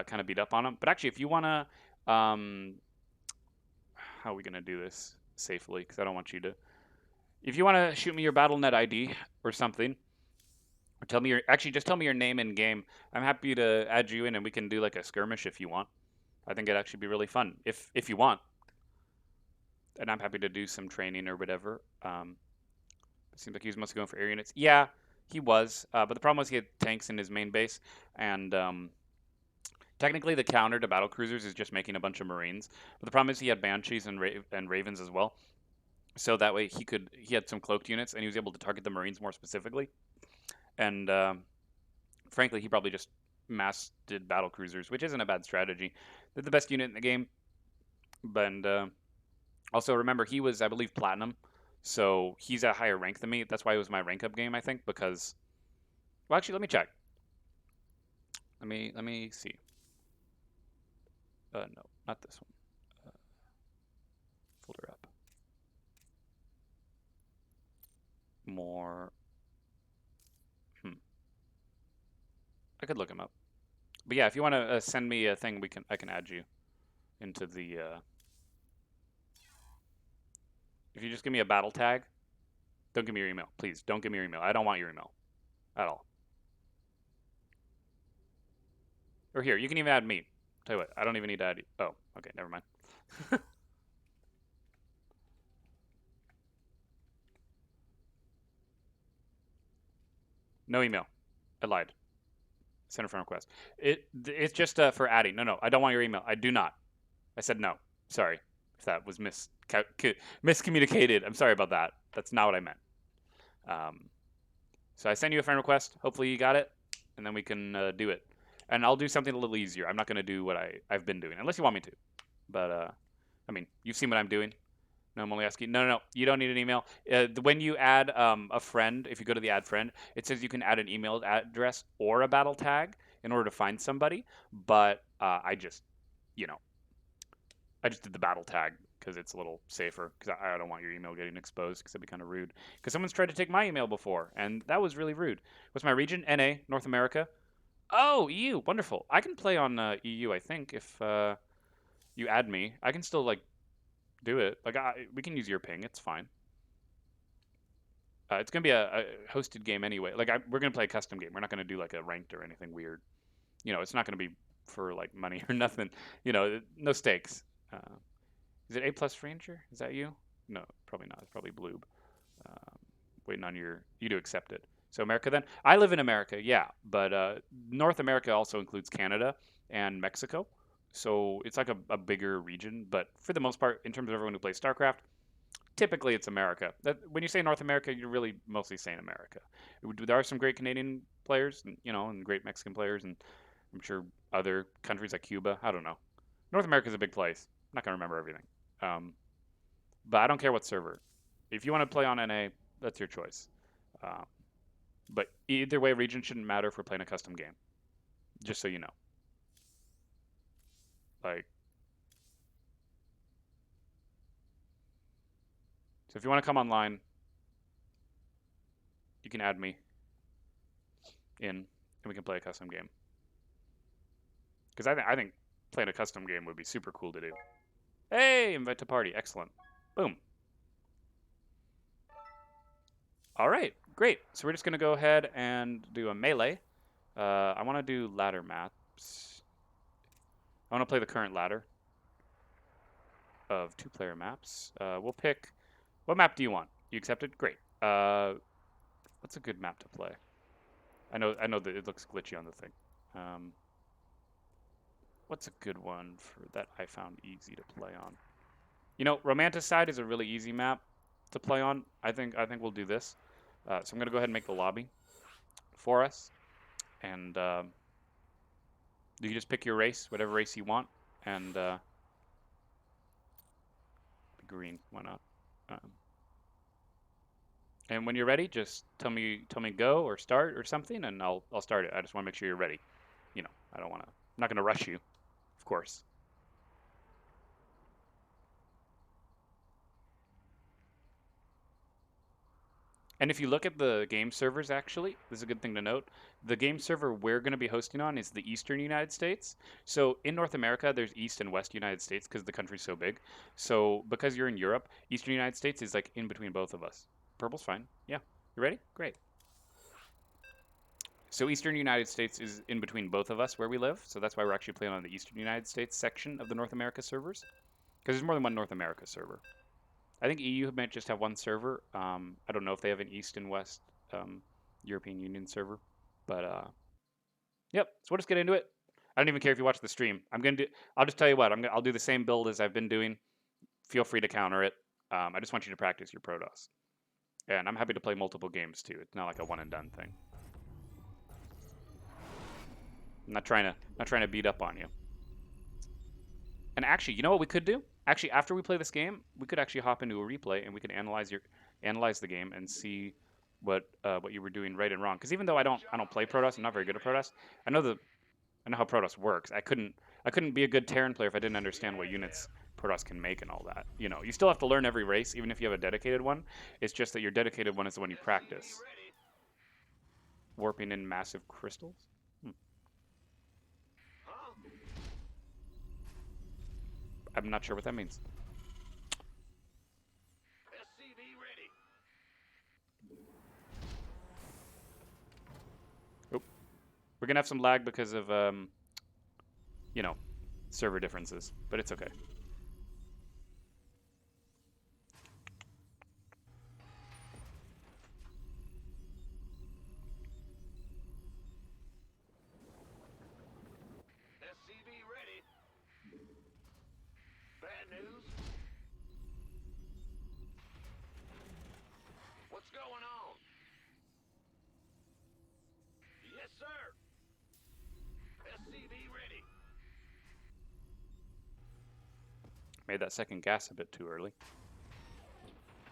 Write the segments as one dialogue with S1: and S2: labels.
S1: kind of beat up on him. But actually, if you want to, how are we gonna do this safely? Because I don't want you to. If you want to shoot me your BattleNet ID or something, or tell me just tell me your name in game. I'm happy to add you in, and we can do like a skirmish if you want. I think it'd actually be really fun if you want, and I'm happy to do some training or whatever. It seems like he was mostly going for air units. Yeah, he was, but the problem was he had tanks in his main base, and technically the counter to battle cruisers is just making a bunch of marines. But the problem is he had banshees and ravens as well, so that way he had some cloaked units and he was able to target the marines more specifically. And frankly, he probably just mass did battle cruisers, which isn't a bad strategy. They're the best unit in the game, and also remember he was, I believe, platinum, so he's at a higher rank than me. That's why it was my rank up game, I think, because well, actually, let me check. Let me see. No, not this one. Folder up. More. I could look him up. But yeah, if you want to send me a thing, I can add you into the. If you just give me a battle tag, don't give me your email, please. Don't give me your email. I don't want your email at all. Or here, you can even add me. Tell you what, I don't even need to add you. Oh, okay, never mind. No email. I lied. Send a friend request. It's just for adding. No, I don't want your email. I do not. I said no. Sorry if that was miscommunicated. I'm sorry about that. That's not what I meant. So I send you a friend request. Hopefully you got it, and then we can do it. And I'll do something a little easier. I'm not going to do what I've been doing, unless you want me to. But I mean, you've seen what I'm doing. No, I'm only asking. No. You don't need an email. When you add a friend, if you go to the add friend, it says you can add an email address or a battle tag in order to find somebody. But I just, you know, I just did the battle tag because it's a little safer. Because I don't want your email getting exposed because that'd be kind of rude. Because someone's tried to take my email before, and that was really rude. What's my region? NA, North America. Oh, EU, wonderful. I can play on EU, I think, if you add me. I can still like do it. Like we can use your ping. It's fine. It's gonna be a hosted game anyway. Like we're gonna play a custom game. We're not gonna do like a ranked or anything weird. It's not gonna be for like money or nothing. No stakes. Is it A plus Ranger? Is that you? No, probably not. It's probably Bloob. Um, Waiting on you to accept it. So America then. I live in America, yeah, but North America also includes Canada and Mexico. So it's like a bigger region, but for the most part, in terms of everyone who plays StarCraft, typically it's America. When you say North America, you're really mostly saying America. There are some great Canadian players, and great Mexican players, and I'm sure other countries like Cuba. I don't know. North America is a big place. I'm not gonna remember everything. Um, but I don't care what server. If you want to play on NA, that's your choice. Um, but either way, region shouldn't matter if we're playing a custom game. Just so you know. Like, so if you want to come online, you can add me in, and we can play a custom game. Because I think playing a custom game would be super cool to do. Hey, invite to party. Excellent. Boom. All right, great. So we're just going to go ahead and do a melee. I want to do ladder maps. I want to play the current ladder of 2-player maps. We'll pick... What map do you want? You accepted? Great. What's a good map to play? I know that it looks glitchy on the thing. What's a good one that I found easy to play on? Romanticide is a really easy map to play on. I think we'll do this. So I'm gonna go ahead and make the lobby for us, and you can just pick your race, whatever race you want, and green. Why not? And when you're ready, just tell me go or start or something, and I'll start it. I just want to make sure you're ready. I don't want to. I'm not gonna rush you, of course. And if you look at the game servers, actually, this is a good thing to note. the game server we're going to be hosting on is the Eastern United States. So in North America, there's East and West United States because the country's so big. So because you're in Europe, Eastern United States is like in between both of us. Purple's fine. Yeah. You ready? Great. So Eastern United States is in between both of us where we live. So that's why we're actually playing on the Eastern United States section of the North America servers. Because there's more than one North America server. I think EU might just have one server. I don't know if they have an East and West European Union server. But yep. So we'll just get into it. I don't even care if you watch the stream. I'll just tell you what. I'll do the same build as I've been doing. Feel free to counter it. I just want you to practice your Protoss. And I'm happy to play multiple games too. It's not like a one and done thing. I'm not trying to beat up on you. And actually, you know what we could do? Actually, after we play this game, we could actually hop into a replay and we could analyze the game and see what you were doing right and wrong. Because even though I don't play Protoss, I'm not very good at Protoss. I know how Protoss works. I couldn't be a good Terran player if I didn't understand what units Protoss can make and all that. You know, you still have to learn every race, even if you have a dedicated one. It's just that your dedicated one is the one you practice. Warping in massive crystals? I'm not sure what that means. Oh, we're gonna have some lag because of you know, server differences, but it's okay. Made that second gas a bit too early.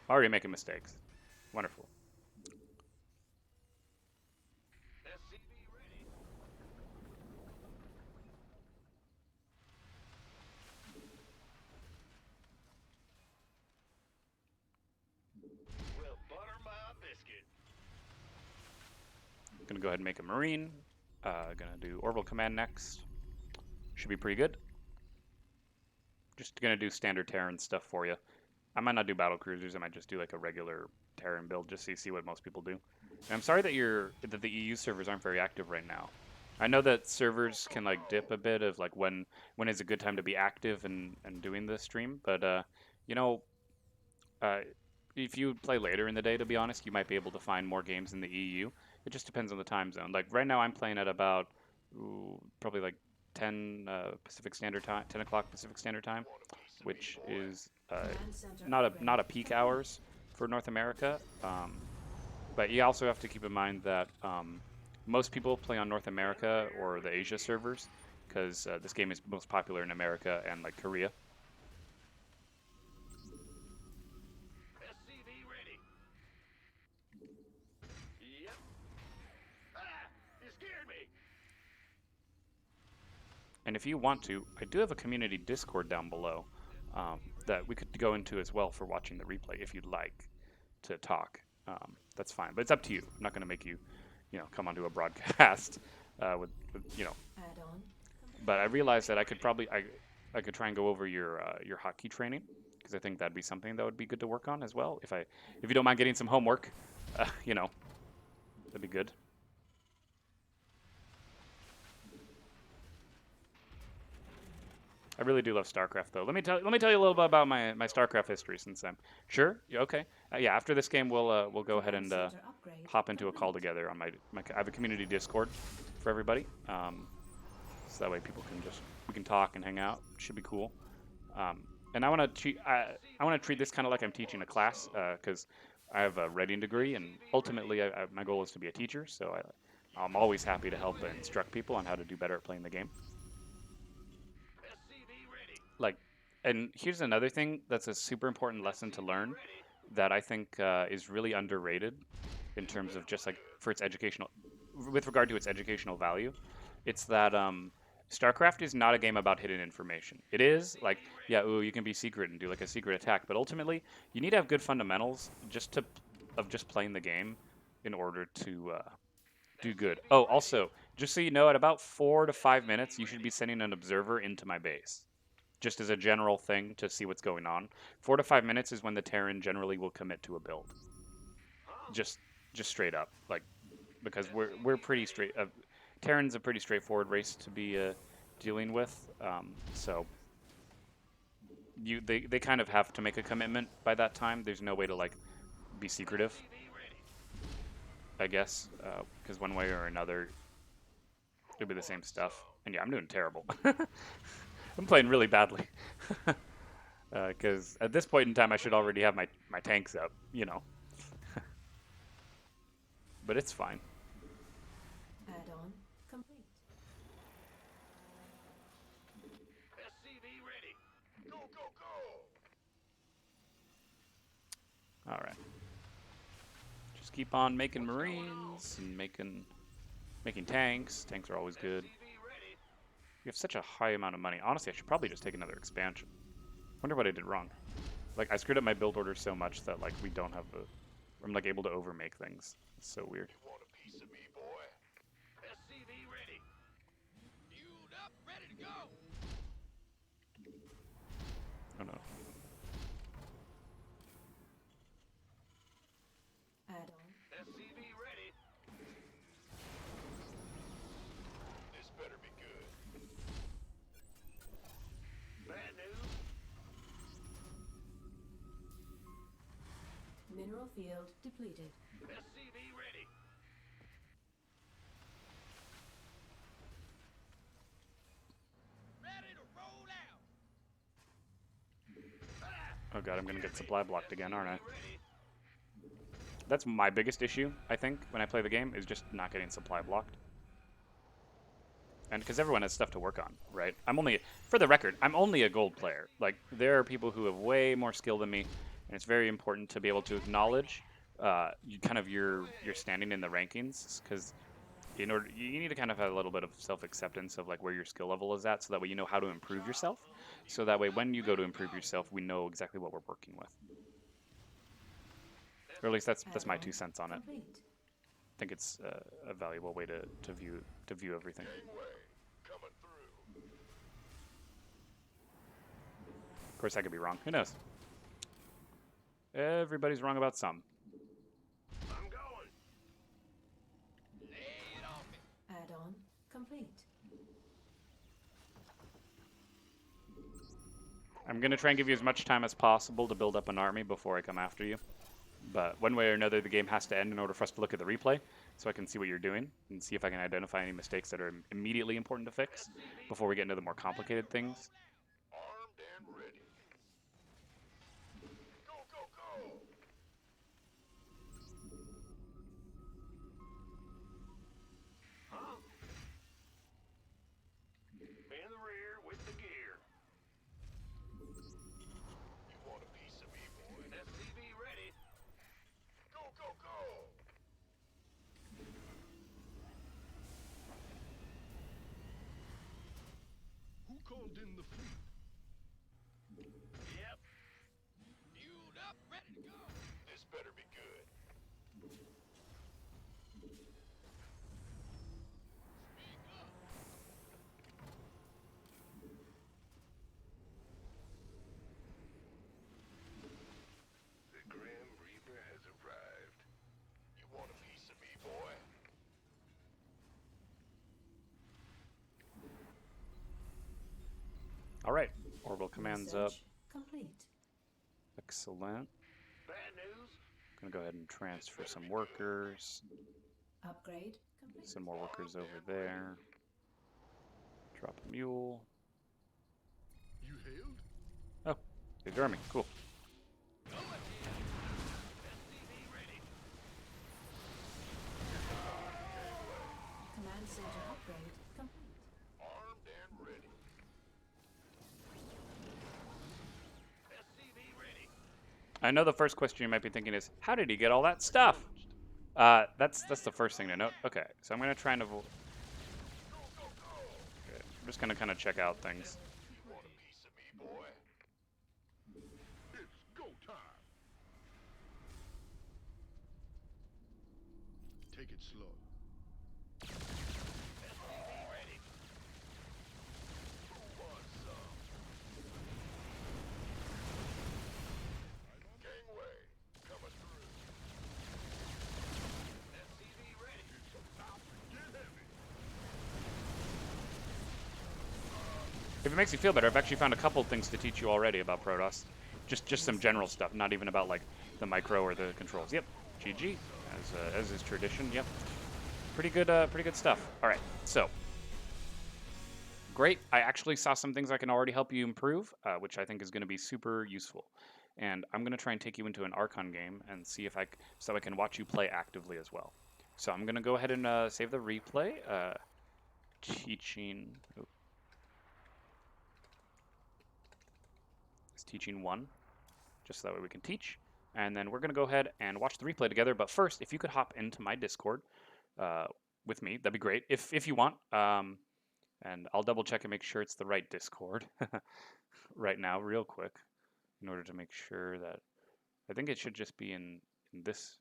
S1: Already making mistakes. Wonderful. Gonna go ahead and make a Marine. Gonna do Orbital Command next. Should be pretty good. Just gonna do standard Terran stuff for you. I might not do battle cruisers. I might just do like a regular Terran build just so you see what most people do. And I'm sorry that the EU servers aren't very active right now. I know that servers can like dip a bit of like when is a good time to be active and doing the stream, but you know, if you play later in the day, to be honest, you might be able to find more games in the EU. It just depends on the time zone. Like right now, I'm playing at about probably like 10 Pacific Standard Time, 10 o'clock Pacific Standard Time, which is not a peak hours for North America. But you also have to keep in mind that most people play on North America or the Asia servers because this game is most popular in America and like Korea. And if you want to, I do have a community Discord down below that we could go into as well for watching the replay if you'd like to talk. That's fine, but it's up to you. I'm not going to make you, come onto a broadcast with But I realized that I could probably I could try and go over your hotkey training because I think that'd be something that would be good to work on as well. If you don't mind getting some homework, that'd be good. I really do love StarCraft, though. Let me tell you a little bit about my StarCraft history, since I'm sure. Okay. Yeah. After this game, we'll go ahead and hop into a call together on I have a community Discord for everybody, so that way we can talk and hang out. It should be cool. And I want to treat this kind of like I'm teaching a class because I have a writing degree, and ultimately my goal is to be a teacher. So I'm always happy to help instruct people on how to do better at playing the game. And here's another thing that's a super important lesson to learn that I think is really underrated in terms of just like with regard to its educational value. It's that StarCraft is not a game about hidden information. It is like, you can be secret and do like a secret attack, but ultimately you need to have good fundamentals just playing the game in order to do good. Oh, also, just so you know, at about 4 to 5 minutes, you should be sending an observer into my base. Just as a general thing to see what's going on. 4 to 5 minutes is when the Terran generally will commit to a build. Just straight up, like, because we're pretty straight. Terran's a pretty straightforward race to be dealing with. So they kind of have to make a commitment by that time. There's no way to like be secretive, I guess, because one way or another it'll be the same stuff. And yeah, I'm doing terrible. I'm playing really badly. Because at this point in time, I should already have my tanks up, you know. But it's fine.
S2: Add-on complete.
S3: SCV ready. Go, go, go.
S1: All right. Just keep on making Marines and making tanks. Tanks are always good. We have such a high amount of money. Honestly, I should probably just take another expansion. Wonder what I did wrong. Like, I screwed up my build order so much that, like, we don't have I'm, like, able to overmake things. It's so weird.
S3: You want a piece of me, boy? SCV ready. Fueled up, ready to go.
S1: Oh, no.
S2: Add-on.
S3: SCV ready. This better be good. Bad news.
S2: Mineral field depleted.
S3: SCV ready. Ready to roll out.
S1: Oh, God, I'm going to get supply blocked again, aren't I?
S3: Ready.
S1: That's my biggest issue, I think, when I play the game, is just not getting supply blocked. And because everyone has stuff to work on, right? For the record, I'm only a gold player. Like, there are people who have way more skill than me, and it's very important to be able to acknowledge your standing in the rankings, because you need to kind of have a little bit of self-acceptance of like where your skill level is at, so that way you know how to improve yourself. So that way, when you go to improve yourself, we know exactly what we're working with. Or at least that's my 2 cents on it.
S2: Complete.
S1: I think it's a valuable way to view everything.
S3: Gangway coming through.
S1: Of course, I could be wrong. Who knows? Everybody's wrong about some.
S3: I'm going. Lay it off me.
S2: Add-on complete.
S1: I'm going to try and give you as much time as possible to build up an army before I come after you. But one way or another, the game has to end in order for us to look at the replay, so I can see what you're doing and see if I can identify any mistakes that are immediately important to fix before we get into the more complicated things.
S3: Armed and ready. Go, go, go. Huh? In the rear with the gear. You want a piece of me, boy? SCV ready. Go, go, go.
S4: Who called in the fleet?
S3: Yep. Fueled up, ready to go. This better be good. Speak up. The Grim Reaper has arrived. You want a piece of me, boy?
S1: All right, orbital commands up.
S2: Research complete.
S1: Excellent.
S3: Bad news.
S1: Gonna go ahead and transfer some workers.
S2: Upgrade complete.
S1: Some more workers over there. Drop a mule.
S4: You hailed?
S1: Oh, there's your army. Cool.
S3: Go ahead. SCV ready.
S2: Command center upgrade complete.
S3: Armed and ready. SCV ready.
S1: I know the first question you might be thinking is, how did he get all that stuff? That's the first thing to note. Okay, so I'm gonna try and avoid. Okay, I'm just gonna kind of check out things.
S3: You want a piece of me, boy?
S4: It's go time. Take it slow.
S1: If it makes you feel better, I've actually found a couple things to teach you already about Protoss. Just some general stuff, not even about like the micro or the controls. Yep, GG, as is tradition. Yep, pretty good stuff. All right, so great. I actually saw some things I can already help you improve, which I think is going to be super useful. And I'm going to try and take you into an Archon game and see if so I can watch you play actively as well. So I'm going to go ahead and save the replay. Teaching. Oh, it's teaching 1, just so that way we can teach. And then we're going to go ahead and watch the replay together. But first, if you could hop into my Discord with me, that'd be great. If you want. And I'll double check and make sure it's the right Discord right now, real quick, in order to make sure that I think it should just be in this.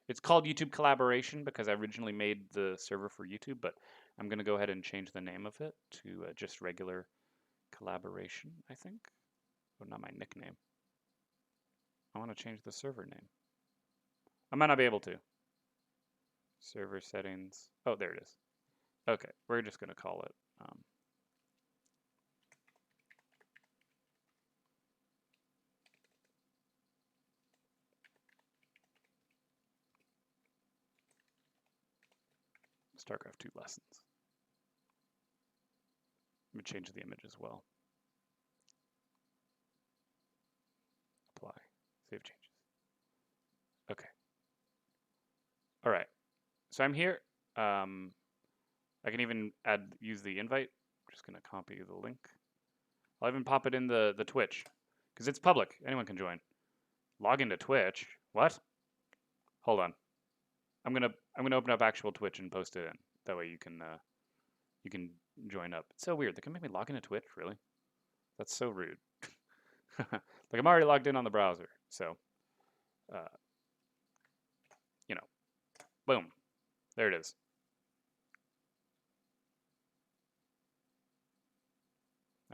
S1: It's called YouTube Collaboration because I originally made the server for YouTube, but I'm going to go ahead and change the name of it to just regular Collaboration, I think. Oh, not my nickname. I want to change the server name. I might not be able to. Server settings. Oh, there it is. Okay, we're just going to call it. StarCraft 2 lessons. Let me change the image as well. Apply. Save changes. Okay. All right. So I'm here. I can even use the invite. I'm just going to copy the link. I'll even pop it in the Twitch because it's public. Anyone can join. Log into Twitch. What? Hold on. I'm gonna open up actual Twitch and post it in. That way you can join up. It's so weird. They can make me log into Twitch. Really? That's so rude. Like I'm already logged in on the browser. So, you know, boom. There it is.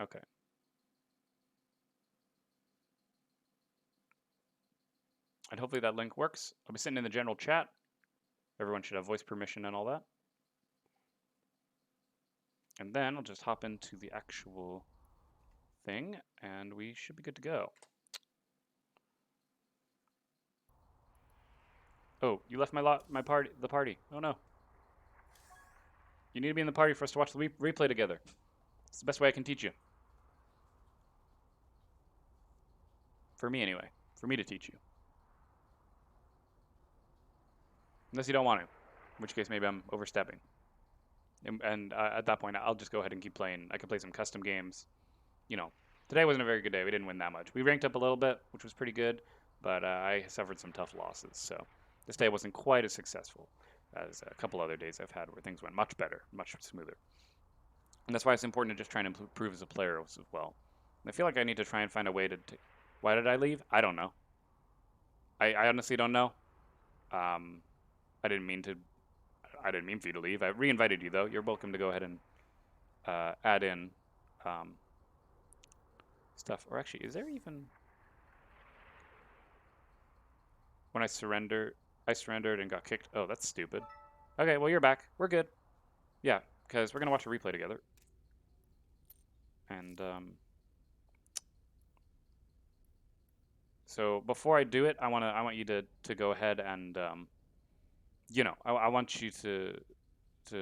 S1: Okay. And hopefully that link works. I'll be sitting in the general chat. Everyone should have voice permission and all that. And then I'll just hop into the actual thing, and we should be good to go. Oh, you left the party. Oh no. You need to be in the party for us to watch the replay together. It's the best way I can teach you. For me, anyway. For me to teach you. Unless you don't want to. In which case, maybe I'm overstepping. And at that point, I'll just go ahead and keep playing. I can play some custom games. You know, today wasn't a very good day. We didn't win that much. We ranked up a little bit, which was pretty good. But I suffered some tough losses. So this day wasn't quite as successful as a couple other days I've had where things went much better, much smoother. And that's why it's important to just try and improve as a player as well. And I feel like I need to try and find a way to... Why did I leave? I don't know. I honestly don't know. I didn't mean for you to leave. I re-invited you, though. You're welcome to go ahead and add in stuff. Or actually, is there even... When I surrendered and got kicked. Oh, that's stupid. Okay, well, you're back. We're good. Yeah, because we're going to watch a replay together. And so before I do it, I want you to go ahead and you know, I want you to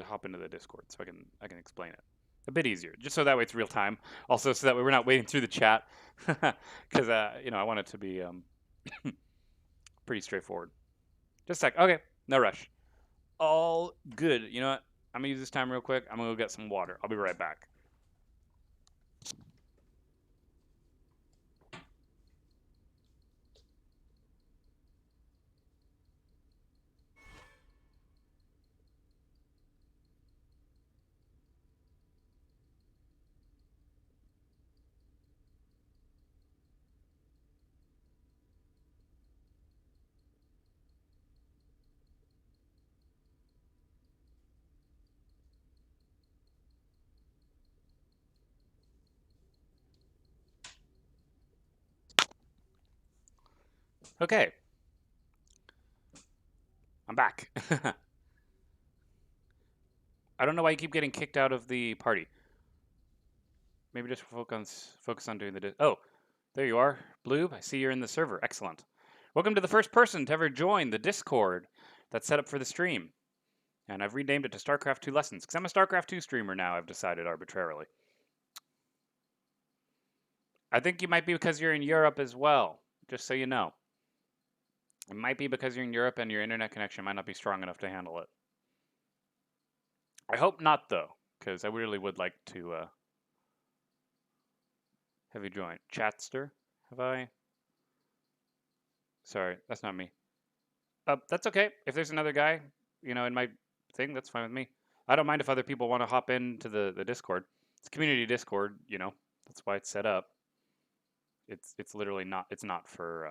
S1: hop into the Discord so I can explain it a bit easier, just so that way it's real time. Also, so that way we're not waiting through the chat, because you know, I want it to be pretty straightforward. Just a sec. Okay, no rush. All good. You know what? I'm gonna use this time real quick. I'm gonna go get some water. I'll be right back. Okay. I'm back. I don't know why you keep getting kicked out of the party. maybe just focus on doing the. Oh, there you are, Blue. I see you're in the server. Excellent. Welcome to the first person to ever join the Discord that's set up for the stream. And I've renamed it to StarCraft 2 Lessons because I'm a StarCraft 2 streamer now. I've decided arbitrarily. I think you might be because you're in Europe as well. Just so you know. It might be because you're in Europe and your internet connection might not be strong enough to handle it. I hope not, though, because I really would like to have you join. Chatster, have I? Sorry, that's not me. That's okay. If there's another guy, in my thing, that's fine with me. I don't mind if other people want to hop into the Discord. It's community Discord, That's why it's set up. It's literally not. It's not for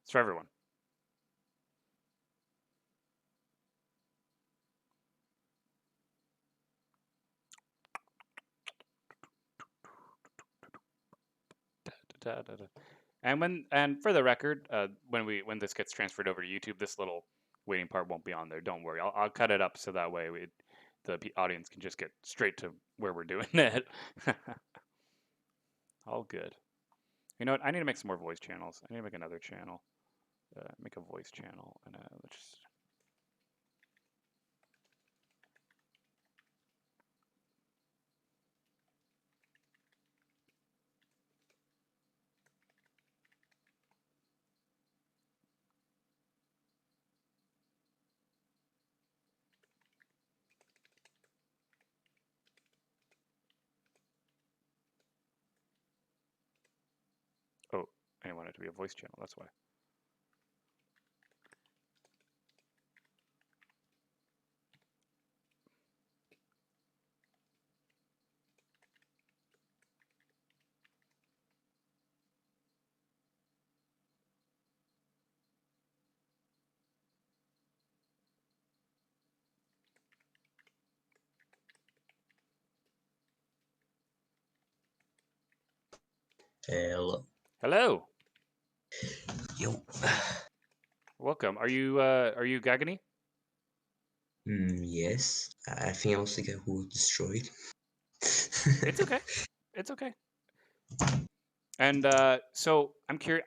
S1: it's for everyone. And for the record, when this gets transferred over to YouTube, this little waiting part won't be on there. Don't worry. I'll cut it up so that way the audience can just get straight to where we're doing it. All good. You know what? I need to make some more voice channels. I need to make another channel. Make a voice channel, and let's just. Oh, I want it to be a voice channel. That's why.
S5: Hello.
S1: Hello.
S5: Yo.
S1: Welcome. Are you Gagany?
S5: Yes. I think I was the guy who destroyed.
S1: It's okay. It's okay. And so I'm curious.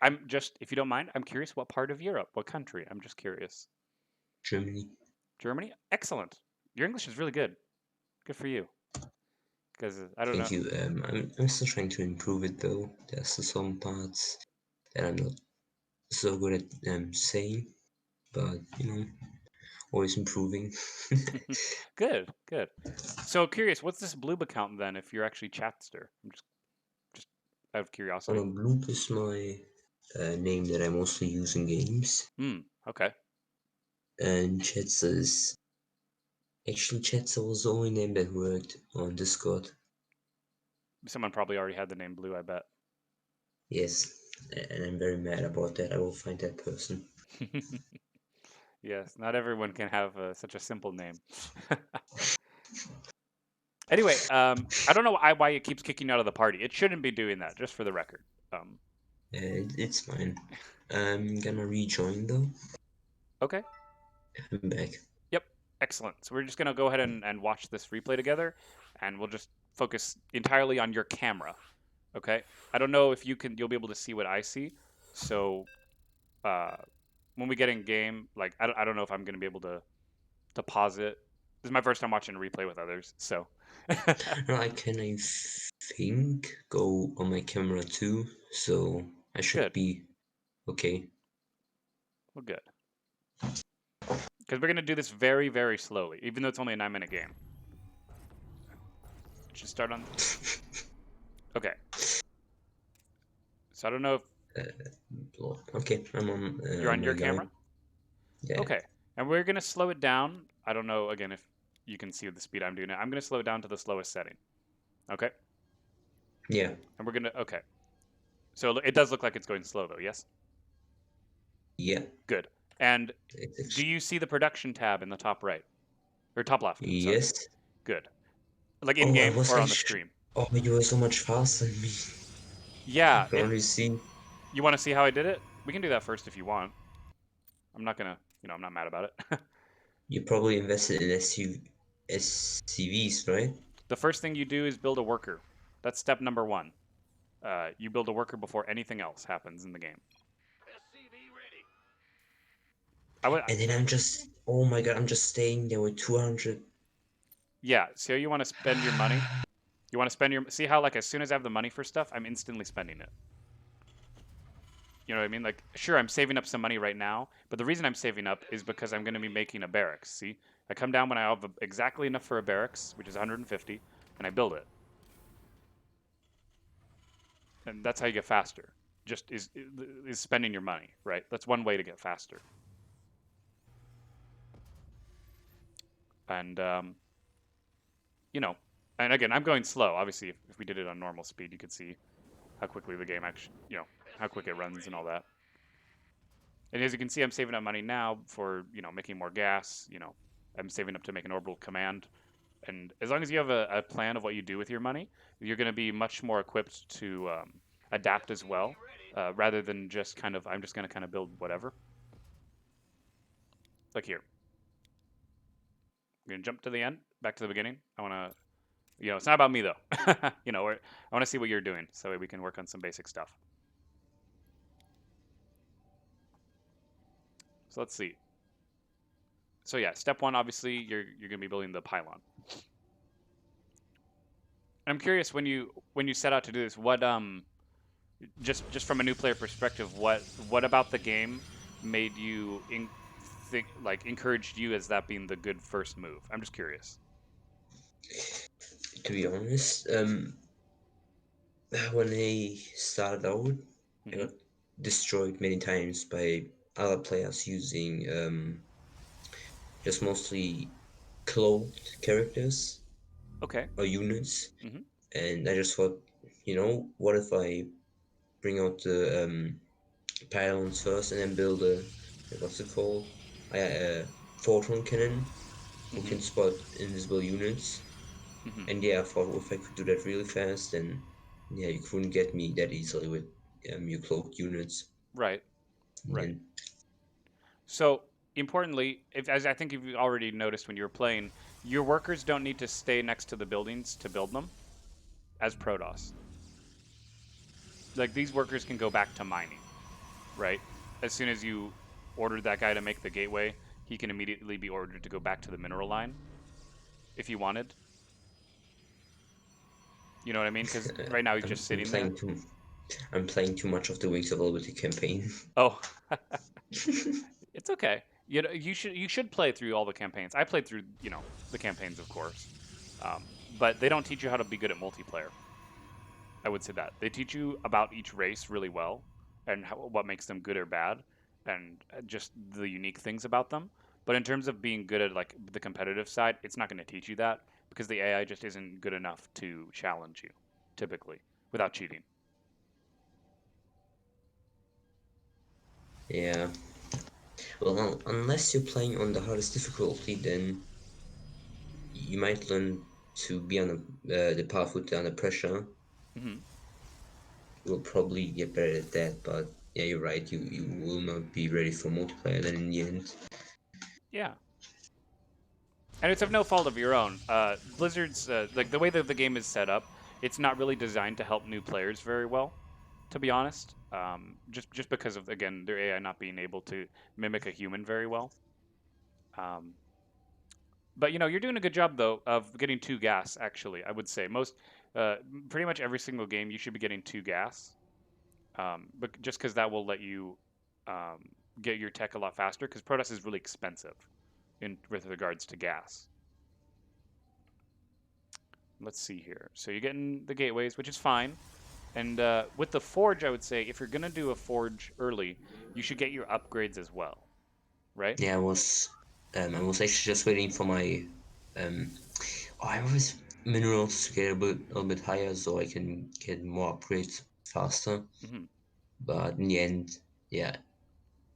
S1: If you don't mind, I'm curious what part of Europe, what country. I'm just curious.
S5: Germany.
S1: Germany? Excellent. Your English is really good. Good for you. Because I don't know.
S5: Thank you. I'm still trying to improve it though. There's still some parts that I'm not so good at saying, but always improving.
S1: Good, good. So curious, what's this Bloob account then? If you're actually Chatster, I'm just out of curiosity.
S5: Bloop is my name that I mostly use in games,
S1: Okay.
S5: and Chetza is actually Chetza was the only name that worked on Discord.
S1: Someone probably already had the name Blue, I bet.
S5: Yes, and I'm very mad about that. I will find that person.
S1: Yes, not everyone can have such a simple name. Anyway, I don't know why it keeps kicking you out of the party. It shouldn't be doing that, just for the record.
S5: It's fine. I'm gonna rejoin though.
S1: Okay.
S5: I'm back.
S1: Yep. Excellent. So we're just gonna go ahead and watch this replay together, and we'll just focus entirely on your camera. Okay. I don't know if you'll be able to see what I see. So, when we get in game, like I don't know if I'm gonna be able to pause it. This is my first time watching a replay with others, so.
S5: No, I think go on my camera too, so I should
S1: Good.
S5: be okay.
S1: Well, good. Because we're gonna do this very, very slowly, even though it's only a 9-minute game. It should start on. Okay. So I don't know if
S5: Okay, I'm on.
S1: you're on your
S5: my
S1: camera.
S5: guy. Yeah.
S1: Okay, and we're gonna slow it down. I don't know again if you can see the speed I'm doing it. I'm gonna slow it down to the slowest setting. Okay.
S5: Yeah.
S1: And we're gonna okay. So it does look like it's going slow though. Yes.
S5: Yeah.
S1: Good. And
S5: It's
S1: do you see the production tab in the top right or top left? Sorry.
S5: yes.
S1: Good. Like in
S5: Oh, I
S1: game
S5: was
S1: or
S5: like,
S1: on the stream.
S5: oh, you were so much faster than me.
S1: Yeah.
S5: I can only see.
S1: You want to see how I did it? We can do that first if you want. I'm not gonna. I'm not mad about it.
S5: You probably invested in SCVs, right?
S1: The first thing you do is build a worker. That's step number 1. You build a worker before anything else happens in the game.
S3: SCV ready.
S1: I would,
S5: And then I'm just, oh my god, I'm just staying there with 200.
S1: yeah. So you want to spend your money. You want to spend your. See how like as soon as I have the money for stuff, I'm instantly spending it. You know what I mean? Like, sure, I'm saving up some money right now, but the reason I'm saving up is because I'm going to be making a barracks. See, I come down when I have exactly enough for a barracks, which is 150, and I build it. And that's how you get faster. Just is spending your money, right? That's one way to get faster. And you know, and again, I'm going slow. Obviously, if we did it on normal speed, you could see how quickly the game actually, how quick it runs and all that. And as you can see, I'm saving up money now for making more gas. I'm saving up to make an orbital command. And as long as you have a plan of what you do with your money, you're going to be much more equipped to adapt as well, rather than just I'm just going to kind of build whatever. Like here. I'm going to jump to the end, back to the beginning. I want to, it's not about me though. I want to see what you're doing so we can work on some basic stuff. So let's see. So yeah, step 1, obviously, you're going to be building the pylon. I'm curious when you set out to do this, what just from a new player perspective, what about the game made you encouraged you as that being the good first move? I'm just curious.
S5: To be honest, when I started out, I got destroyed many times by other players using just mostly clothed characters
S1: Okay.
S5: or units,
S1: Mhm.
S5: and I just thought, what if I bring out the pylons first and then build a what's it called? A photon cannon who can
S1: Mhm.
S5: spot invisible units.
S1: Mhm.
S5: And yeah, I thought if I could do that really fast, then yeah, you couldn't get me that easily with your cloaked units.
S1: Right. Right.
S5: And
S1: So importantly, if as I think you've already noticed when you were playing, your workers don't need to stay next to the buildings to build them as Protoss. Like these workers can go back to mining, right? As soon as you ordered that guy to make the gateway, he can immediately be ordered to go back to the mineral line if he wanted. You know what I mean? Because right now he's
S5: I'm,
S1: just
S5: I'm
S1: sitting there.
S5: playing too I'm playing too much of the Wings of Liberty campaign.
S1: Oh, it's okay. You should play through all the campaigns. I played through the campaigns, of course, but they don't teach you how to be good at multiplayer. I would say that they teach you about each race really well and what makes them good or bad, and just the unique things about them. But in terms of being good at like the competitive side, it's not going to teach you that because the AI just isn't good enough to challenge you, typically, without cheating.
S5: Yeah. Well, unless you're playing on the hardest difficulty, then you might learn to be on the path with under pressure.
S1: Hmm.
S5: You'll probably get better at that, but yeah, you're right. You will not be ready for multiplayer then in the end.
S1: Yeah. And it's of no fault of your own. Blizzard's like the way that the game is set up, it's not really designed to help new players very well, to be honest. Just because of again their AI not being able to mimic a human very well. Um, but you're doing a good job though of getting 2 gas. Actually, I would say uh, pretty much every single game you should be getting 2 gas. But just because that will let you um, get your tech a lot faster. Because Protoss is really expensive in with regards to gas. Let's see here. So you're getting the gateways, which is fine. And with the forge, I would say if you're gonna do a forge early, you should get your upgrades as well, right?
S5: Yeah, I was actually just waiting for my um I was minerals to get a bit higher so I can get more upgrades faster.
S1: Hmm.
S5: But in the end, yeah,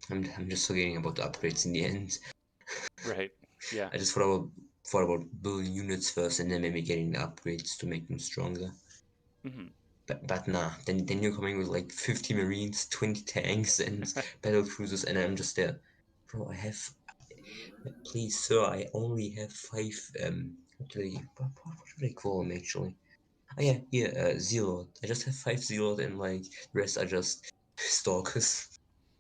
S5: I'm just forgetting about the upgrades in the end.
S1: Right. Yeah.
S5: I just thought about building units first and then maybe getting the upgrades to make them stronger.
S1: Hmm.
S5: But nah, then you're coming with like 50 Marines, 20 tanks, and battle cruisers, and I'm just there. Bro, please, sir, I only have 5 What do they call them actually? Oh yeah, Zealot. I just have 5 Zealot and like the rest are just stalkers.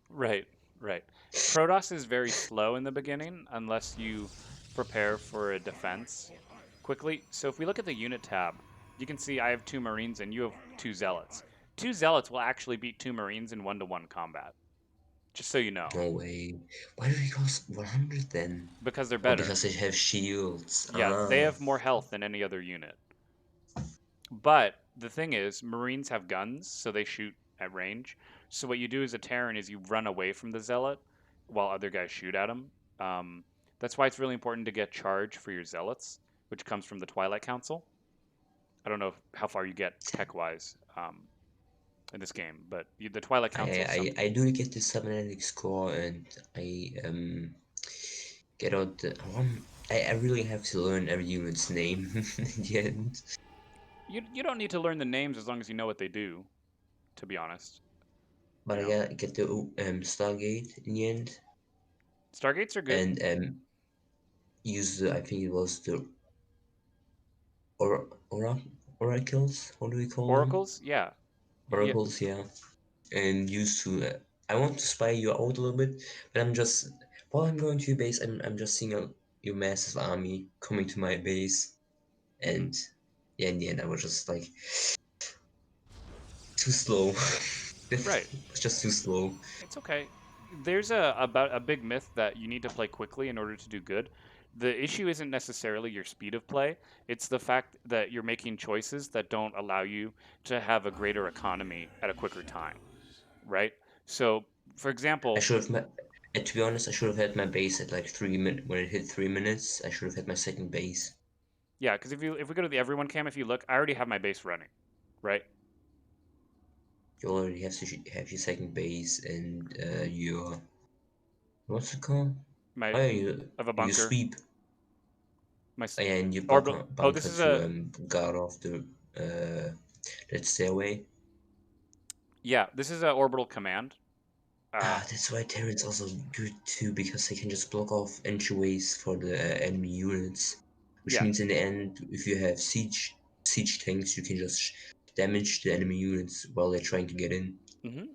S1: Right, right. Protoss is very slow in the beginning unless you prepare for a defense quickly. So if we look at the unit tab, you can see I have 2 Marines and you have 2 Zealots. 2 Zealots will actually beat 2 Marines in 1-to-1 combat. Just so you know,
S5: No way. Why do they cost 100 then?
S1: because they're
S5: Oh,
S1: better.
S5: because they have shields.
S1: Yeah, they
S5: Ah.
S1: have more health than any other unit. But the thing is, Marines have guns, so they shoot at range. So what you do as a Terran is you run away from the Zealot while other guys shoot at him. Um, that's why it's really important to get charge for your Zealots, which comes from the Twilight Council. I don't know how far you get tech-wise in this game, but the Twilight Council is something.
S5: I do get the cybernetic score and I get out the I really have to learn every unit's name in the end.
S1: You don't need to learn the names as long as you know what they do. To be honest,
S5: But
S1: you
S5: I
S1: know,
S5: get the Stargate in the end
S1: Stargates are good.
S5: and use the I think it was the or oracles. What do we call them?
S1: Oracles, yeah, yeah,
S5: Oracles, yeah. And used to I want to spy you out a little bit, but I'm just while I'm going to your base, I'm just seeing your massive army coming to my base,
S1: hmm
S5: and yeah, in the end, I was just like too slow. It
S1: right.
S5: was just too slow.
S1: It's okay. There's about a big myth that you need to play quickly in order to do good. The issue isn't necessarily your speed of play. It's the fact that you're making choices that don't allow you to have a greater economy at a quicker time, right? So, for
S5: I
S1: example,
S5: should have met. And to be honest, I should have had my base at like 3 minutes. When it hit 3 minutes, I should have had my second base.
S1: yeah, because if we go to the everyone cam, if you look, I already have my base running, right?
S5: You already have your second base and your what's it called?
S1: My
S5: Oh yeah, you
S1: of a
S5: you
S1: bunker,
S5: sweep.
S1: my
S5: Oh, yeah, and you
S1: orbital. Oh, this
S5: bunker
S1: is
S5: to
S1: a
S5: guard off the that stairway.
S1: this is a orbital command. Uh,
S5: That's why Terran's also good too, because they can just block off entryways for the enemy units. Which
S1: yeah.
S5: means in the end, if you have siege tanks, you can just damage the enemy units while they're trying to get in.
S1: hmm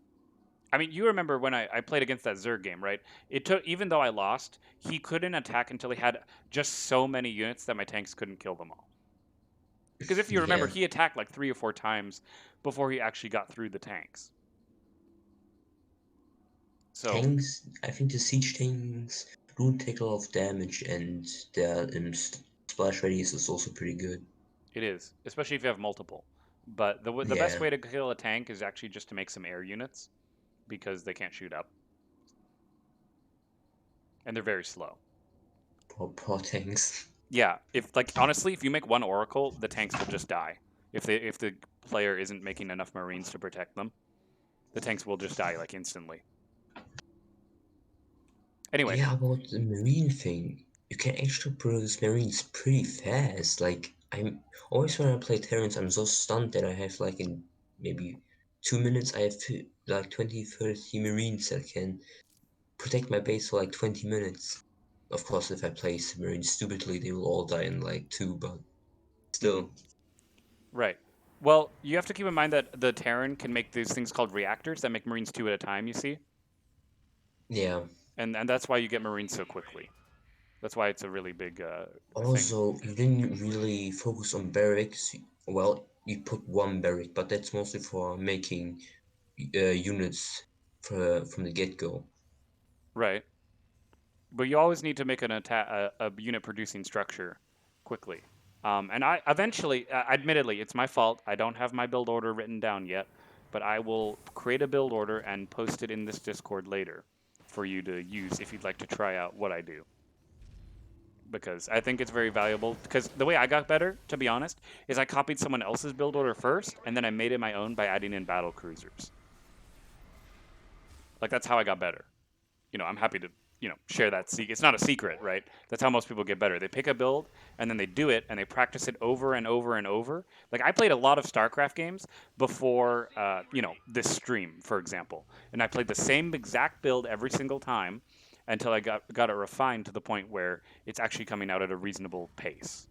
S1: I mean, you remember when I played against that Zerg game, right? It took, even though I lost, he couldn't attack until he had just so many units that my tanks couldn't kill them all. Because if you remember,
S5: Yeah,
S1: he attacked like 3 or 4 times before he actually got through the tanks. So
S5: tanks. I think the siege tanks do take a lot of damage, and their splash radius is also pretty good.
S1: it is, especially if you have multiple. But the best
S5: Yeah,
S1: way to kill a tank is actually just to make some air units because they can't shoot up and they're very slow.
S5: poor tanks.
S1: Yeah, if like honestly, if you make one oracle, the tanks will just die. If the player isn't making enough marines to protect them, the tanks will just die like instantly. Anyway,
S5: Yeah, about the marine thing, you can actually produce marines pretty fast. Like I'm always when I play Terrans, I'm so stunned that I have like in maybe 2 minutes, I have like 20, 30 marines that can protect my base for like 20 minutes. Of course, if I play marines stupidly, they will all die in like two, but
S1: mhm,
S5: still,
S1: right. Well, you have to keep in mind that the Terran can make these things called reactors that make marines two at a time. You see,
S5: yeah.
S1: and that's why you get marines so quickly. That's why it's a really big thing.
S5: Also, you didn't really focus on barracks. Well, you put one barrack, but that's mostly for making units from the get-go.
S1: Right. But you always need to make an attack a unit producing structure quickly. And I eventually, admittedly, it's my fault. I don't have my build order written down yet, but I will create a build order and post it in this Discord later for you to use if you'd like to try out what I do. Because I think it's very valuable. Because the way I got better, to be honest, is I copied someone else's build order first, and then I made it my own by adding in battle cruisers. Like that's how I got better. I'm happy to, share that secret. It's not a secret, right? That's how most people get better. They pick a build and then they do it and they practice it over and over and over. Like I played a lot of StarCraft games before, this stream, for example, and I played the same exact build every single time until I got it refined to the point where it's actually coming out at a reasonable pace.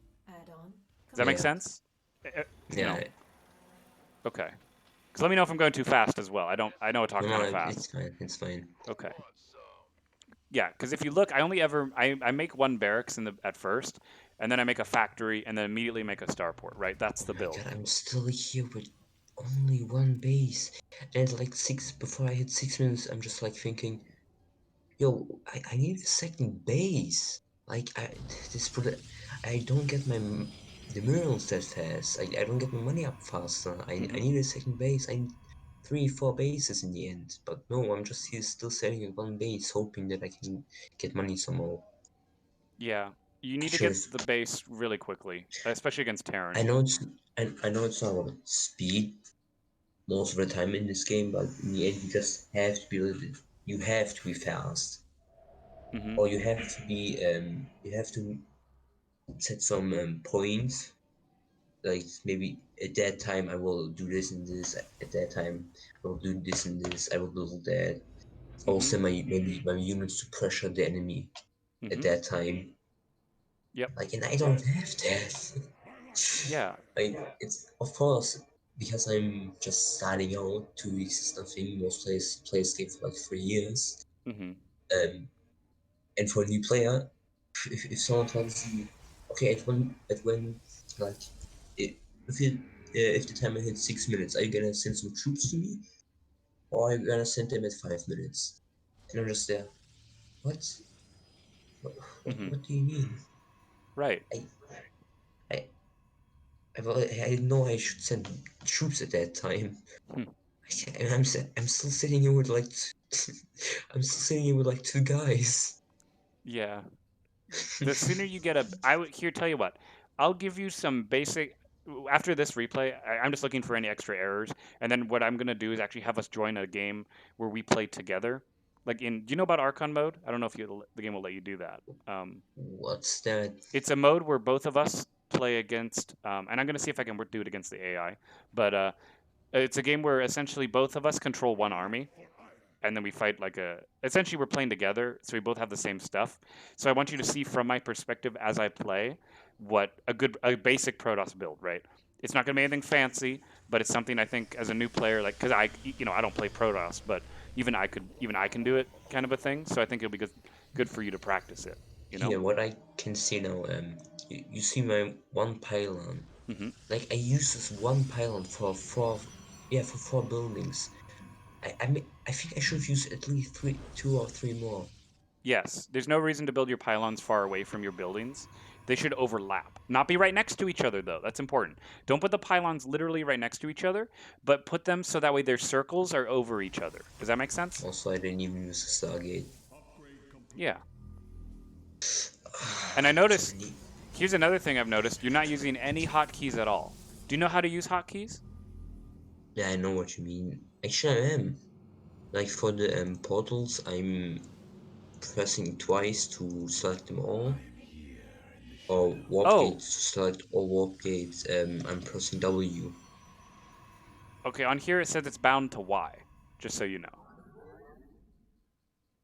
S1: Does that make
S5: Yeah.
S1: sense? You know.
S5: Yeah.
S1: Okay. So let me know if I'm going too fast as well. I know I talk
S5: No,
S1: kind
S5: no,
S1: of
S5: it's
S1: fast.
S5: fine. It's fine.
S1: Okay.
S3: Awesome.
S1: Yeah, because if you look, I only ever I make one barracks at first, and then I make a factory, and then immediately make a starport. Right, that's
S5: Oh
S1: the
S5: my
S1: build.
S5: god, I'm still here with only one base. And like before I hit 6 minutes, I'm just like thinking, yo, I need a second base. Like I don't get the minerals that fast. I don't get my money up faster. I
S1: Hmm.
S5: need a second base. I need 3, 4 bases in the end. But no, I'm just here still sitting at one base, hoping that I can get money somehow.
S1: Yeah, you
S5: I
S1: need to
S5: should
S1: get
S5: have.
S1: the base really quickly, especially against Terran.
S5: I know it's I know it's not about speed most of the time in this game, but in the end you just have to you have to be fast,
S1: Hmm.
S5: or you have to set some points. Like maybe at that time I will do this and this. At that time I will do this and this. I will build that. I will
S1: Hmm.
S5: send maybe my units to pressure the enemy at
S1: Hmm.
S5: that time.
S1: Yep.
S5: Like, and I don't have that.
S1: Yeah.
S5: Like, it's of course because I'm just starting out. 2 weeks is nothing. Most players play this game for like 3 years.
S1: Hmm.
S5: Um, and for a new player, if someone tells you, okay, at when like it, if the timer hits 6 minutes, are you gonna send some troops to me, or are you gonna send them at 5 minutes? And I'm just there. What? What?
S1: Hmm.
S5: What do you mean?
S1: Right.
S5: I I I didn't know I should send troops at that time.
S1: Hmm.
S5: And I'm still sitting here with like I'm still sitting here with like 2 guys.
S1: Yeah. The sooner you get I would here tell you what, I'll give you some basic. After this replay, I'm just looking for any extra errors, and then what I'm gonna do is actually have us join a game where we play together. Like do you know about Archon mode? I don't know if the game will let you do that.
S5: What's that?
S1: It's a mode where both of us play against, and I'm gonna see if I can do it against the AI. But it's a game where essentially both of us control one army, and then we fight like essentially we're playing together, so we both have the same stuff. So I want you to see from my perspective as I play what a basic Protoss build, right? It's not going to be anything fancy, but it's something I think as a new player, like because I don't play Protoss, but even I can do it, kind of a thing. So I think it'll be good for you to practice it. You know?
S5: Here, what I can see now, you see my one pylon.
S1: Hmm.
S5: Like I use this one pylon for yeah, for 4 buildings. I think I should have used at least 2 or 3 more.
S1: Yes, there's no reason to build your pylons far away from your buildings. They should overlap. Not be right next to each other, though. That's important. Don't put the pylons literally right next to each other, but put them so that way their circles are over each other. Does that make sense?
S5: Also, I didn't even use the Stargate.
S1: Yeah. And I noticed,
S5: So
S1: here's another thing I've noticed you're not using any hotkeys at all. Do you know how to use hotkeys?
S5: yeah, I know what you mean. Actually, I am. Like for the portals, I'm pressing twice to select them all. Or warp
S1: Oh,
S5: gates to select all warp gates. I'm pressing W.
S1: okay. On here it says it's bound to Y, just so you know.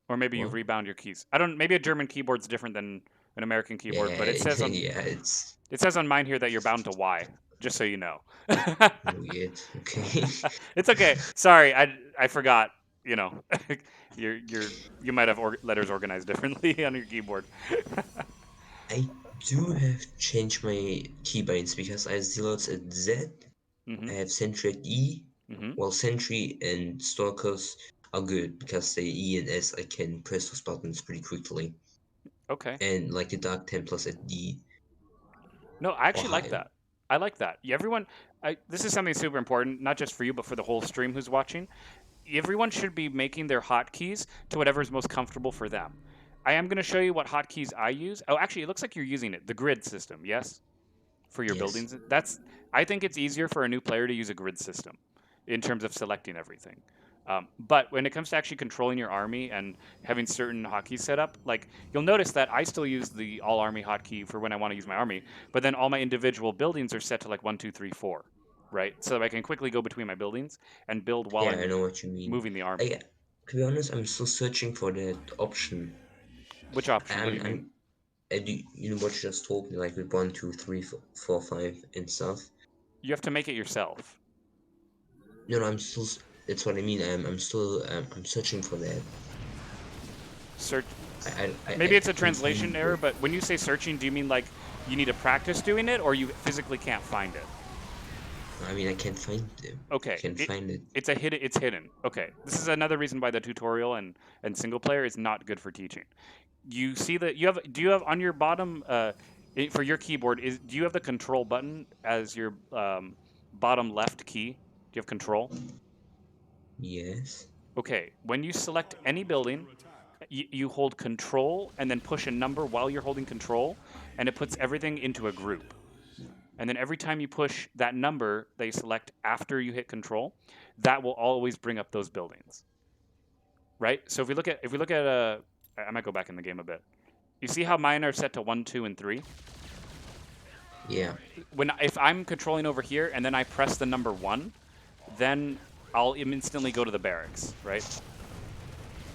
S1: Or maybe you've
S5: What?
S1: rebound your keys. I don't. Maybe a German keyboard's different than an American keyboard, but
S5: Yeah,
S1: it says on
S5: yeah, it's
S1: It says on mine here that you're bound to Y, just so you know.
S5: weird. Okay.
S1: It's okay. Sorry, I forgot. You know, you might have letters organized differently on your keyboard.
S5: I do have changed my keybinds because I have zealots at Z, I
S1: Mhm.
S5: have sentry at E.
S1: Mhm.
S5: Well, sentry and stalkers are good because they E and S I can press those buttons pretty quickly.
S1: Okay.
S5: And like the Dark Templars at D
S1: No, I
S5: or
S1: actually like
S5: higher.
S1: that. I like that. Everyone, this is something super important, not just for you, but for the whole stream who's watching. Everyone should be making their hotkeys to whatever is most comfortable for them. I am going to show you what hotkeys I use. Oh, actually, it looks like you're using it. The grid system, yes? For your
S5: Yes.
S1: buildings. I think it's easier for a new player to use a grid system in terms of selecting everything. But when it comes to actually controlling your army and having certain hotkeys set up, like you'll notice that I still use the all army hotkey for when I want to use my army, but then all my individual buildings are set to like 1, 2, 3, 4, right? So that I can quickly go between my buildings and build while
S5: Yeah, I
S1: I'm
S5: know what you mean.
S1: moving the army.
S5: To be honest, I'm still searching for that option.
S1: Which option? What do
S5: I'm,
S1: you mean?
S5: I'm You know what you just told me, like with 1, 2, 3, 4, 5 and stuff.
S1: You have to make it yourself.
S5: No, no, I'm still. That's what I mean. I'm still. I'm searching for that.
S1: Search.
S5: I
S1: Maybe it's a
S5: can't
S1: translation
S5: find
S1: error,
S5: it.
S1: but when you say searching, do you mean like you need to practice doing it, or you physically can't find it?
S5: I mean, I can't find it. I
S1: Okay,
S5: can't find it.
S1: it's a hidden. It's hidden. Okay, this is another reason why the tutorial and single player is not good for teaching. You see that you have. Do you have on your bottom for your keyboard? Do you have the control button as your bottom left key? Do you have control?
S5: Yes.
S1: Okay, when you select any building, you hold control and then push a number while you're holding control, and it puts everything into a group. And then every time you push that number that you select after you hit control, that will always bring up those buildings. Right? So if we look at I might go back in the game a bit. You see how mine are set to 1, 2, and 3?
S5: Yeah.
S1: If I'm controlling over here and then I press the number 1, then I'll instantly go to the barracks, right?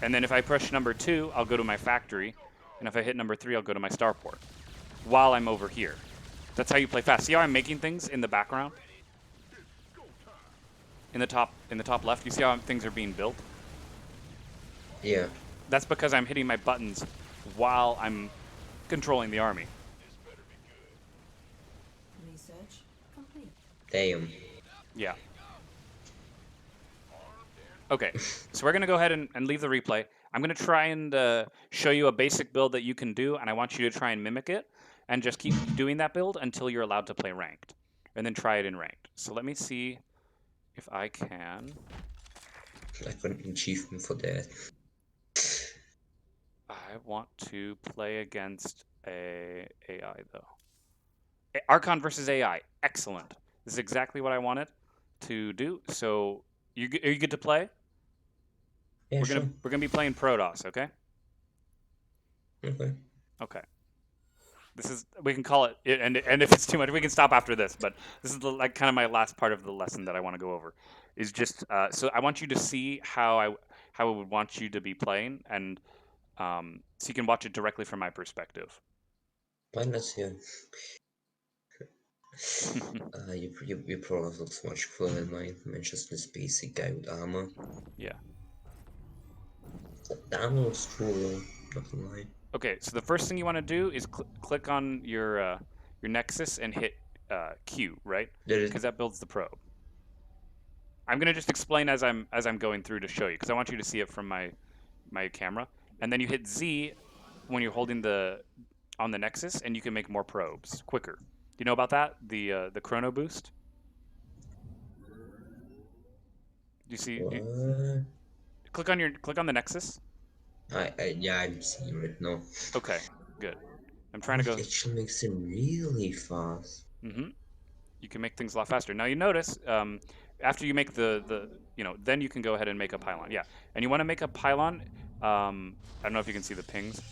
S1: And then if I push number 2, I'll go to my factory, and if I hit number 3, I'll go to my starport while I'm over here. That's how you play fast. See how I'm making things in the background? In the top left, you see how things are being built?
S5: Yeah.
S1: That's because I'm hitting my buttons while I'm controlling the army.
S2: Research complete.
S5: Damn.
S1: Yeah. Okay, so we're going to go ahead and leave the replay. I'm going to try and show you a basic build that you can do, and I want you to try and mimic it, and just keep doing that build until you're allowed to play ranked, and then try it in ranked. So let me see if I can.
S5: I got an achievement for that.
S1: I want to play against a AI, though. Archon versus AI. Excellent. This is exactly what I wanted to do. So, are you good to play?
S5: Yeah, sure.
S1: We're gonna be playing Protoss, okay?
S5: Okay.
S1: Okay. We can call it, and if it's too much, we can stop after this. But this is like kind of my last part of the lesson that I want to go over, is just so I want you to see how I would want you to be playing, and so you can watch it directly from my perspective.
S5: Why not here? Your product looks much cooler than mine. Mine's just this basic guy with armor.
S1: Yeah.
S5: The armor looks cool though, not gonna lie.
S1: Okay, so the first thing you want to do is click on your Nexus and hit Q, right?
S5: There is
S1: Because that builds the probe. I'm gonna just explain as I'm going through to show you, because I want you to see it from my camera. And then you hit Z when you're holding on the Nexus, and you can make more probes quicker. Do you know about that? The chrono boost. Do you see?
S5: what?
S1: Click on the Nexus.
S5: Yeah, I'm seeing it now.
S1: Okay, good. I'm trying to go.
S5: It actually makes it really fast.
S1: Mm-hmm. You can make things a lot faster. Now you notice after you make then you can go ahead and make a pylon. Yeah, and you want to make a pylon. I don't know if you can see the pings.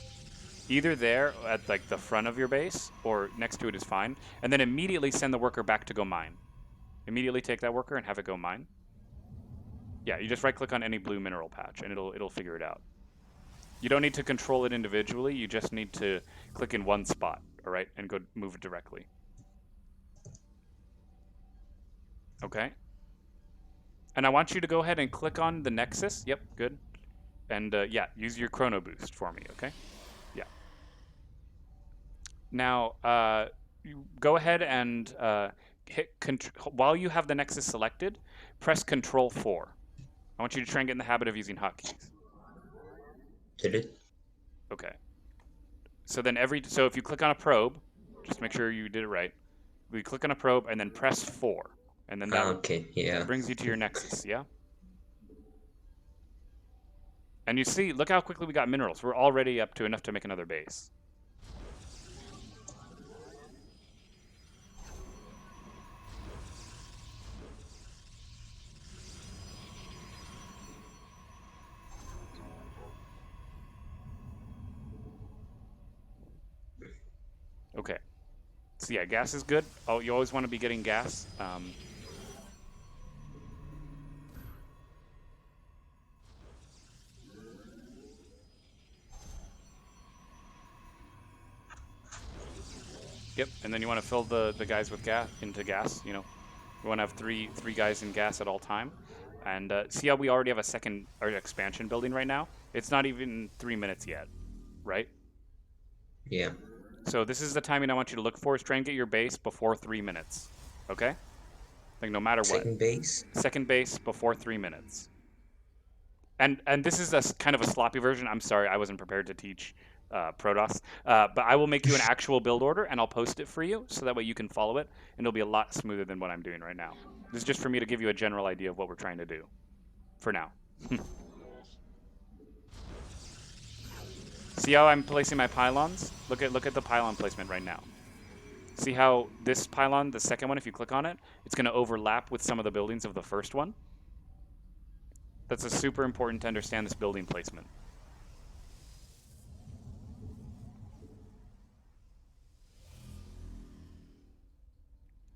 S1: Either there at like the front of your base or next to it is fine. And then immediately send the worker back to go mine. Immediately take that worker and have it go mine. Yeah, you just right click on any blue mineral patch and it'll figure it out. You don't need to control it individually. You just need to click in one spot, all right, and go move it directly. Okay. And I want you to go ahead and click on the Nexus. Yep, good. And yeah, use your chrono boost for me, okay? Yeah. Now, you go ahead and hit while you have the Nexus selected, press Control 4. I want you to try and get in the habit of using hotkeys.
S5: Did it?
S1: Okay. So then so if you click on a probe, just make sure you did it right. We click on a probe and then press 4, and then that
S5: Okay, yeah.
S1: brings you to your Nexus. Yeah. And you see, look how quickly we got minerals. We're already up to enough to make another base. Okay. So yeah, gas is good. Oh, you always want to be getting gas. Yep, and then you want to fill the guys with gas into gas. You know, you want to have three guys in gas at all time. And see how we already have a second or expansion building right now? It's not even 3 minutes yet, right?
S5: Yeah.
S1: So this is the timing I want you to look for. Is try and get your base before 3 minutes. Okay? Like no matter what.
S5: Second base.
S1: Second base before 3 minutes. And this is kind of a sloppy version. I'm sorry, I wasn't prepared to teach Protoss. But I will make you an actual build order, and I'll post it for you, so that way you can follow it, and it'll be a lot smoother than what I'm doing right now. This is just for me to give you a general idea of what we're trying to do. For now. See how I'm placing my pylons? Look at the pylon placement right now. See how this pylon, the second one, if you click on it, it's going to overlap with some of the buildings of the first one. That's a super important to understand this building placement.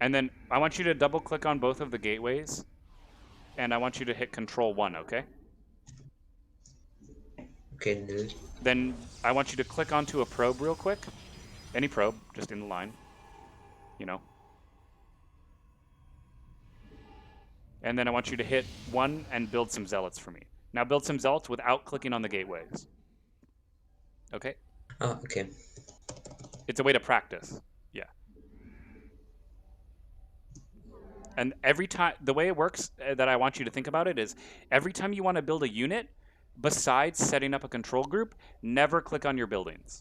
S1: And then I want you to double click on both of the gateways, and I want you to hit Control 1, okay?
S5: Okay, dude.
S1: Then I want you to click onto a probe real quick. Any probe, just in the line. You know. And then I want you to hit 1 and build some zealots for me. Now build some zealots without clicking on the gateways. Okay?
S5: Oh, okay.
S1: It's a way to practice. Yeah. And every time, the way it works that I want you to think about it is every time you want to build a unit, besides setting up a control group, never click on your buildings.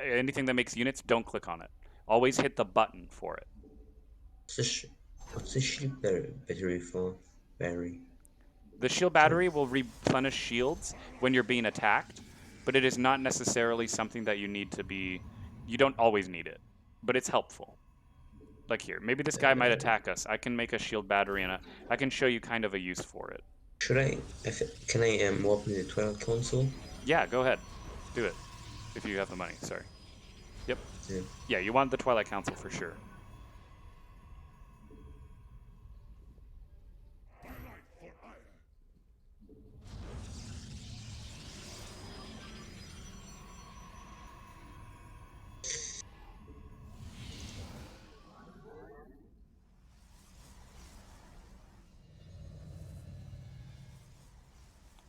S1: Anything that makes units, don't click on it. Always hit the button for it.
S5: What's the shield battery for? Battery.
S1: The shield battery will replenish shields when you're being attacked, but it is not necessarily something that you need to be... You don't always need it, but it's helpful. Like here, maybe this guy might attack us. I can make a shield battery and I can show you kind of a use for it.
S5: Should I? Can I warp in the Twilight Council?
S1: Yeah, go ahead. Do it. If you have the money, sorry. Yep.
S5: Yeah.
S1: Yeah, you want the Twilight Council for sure.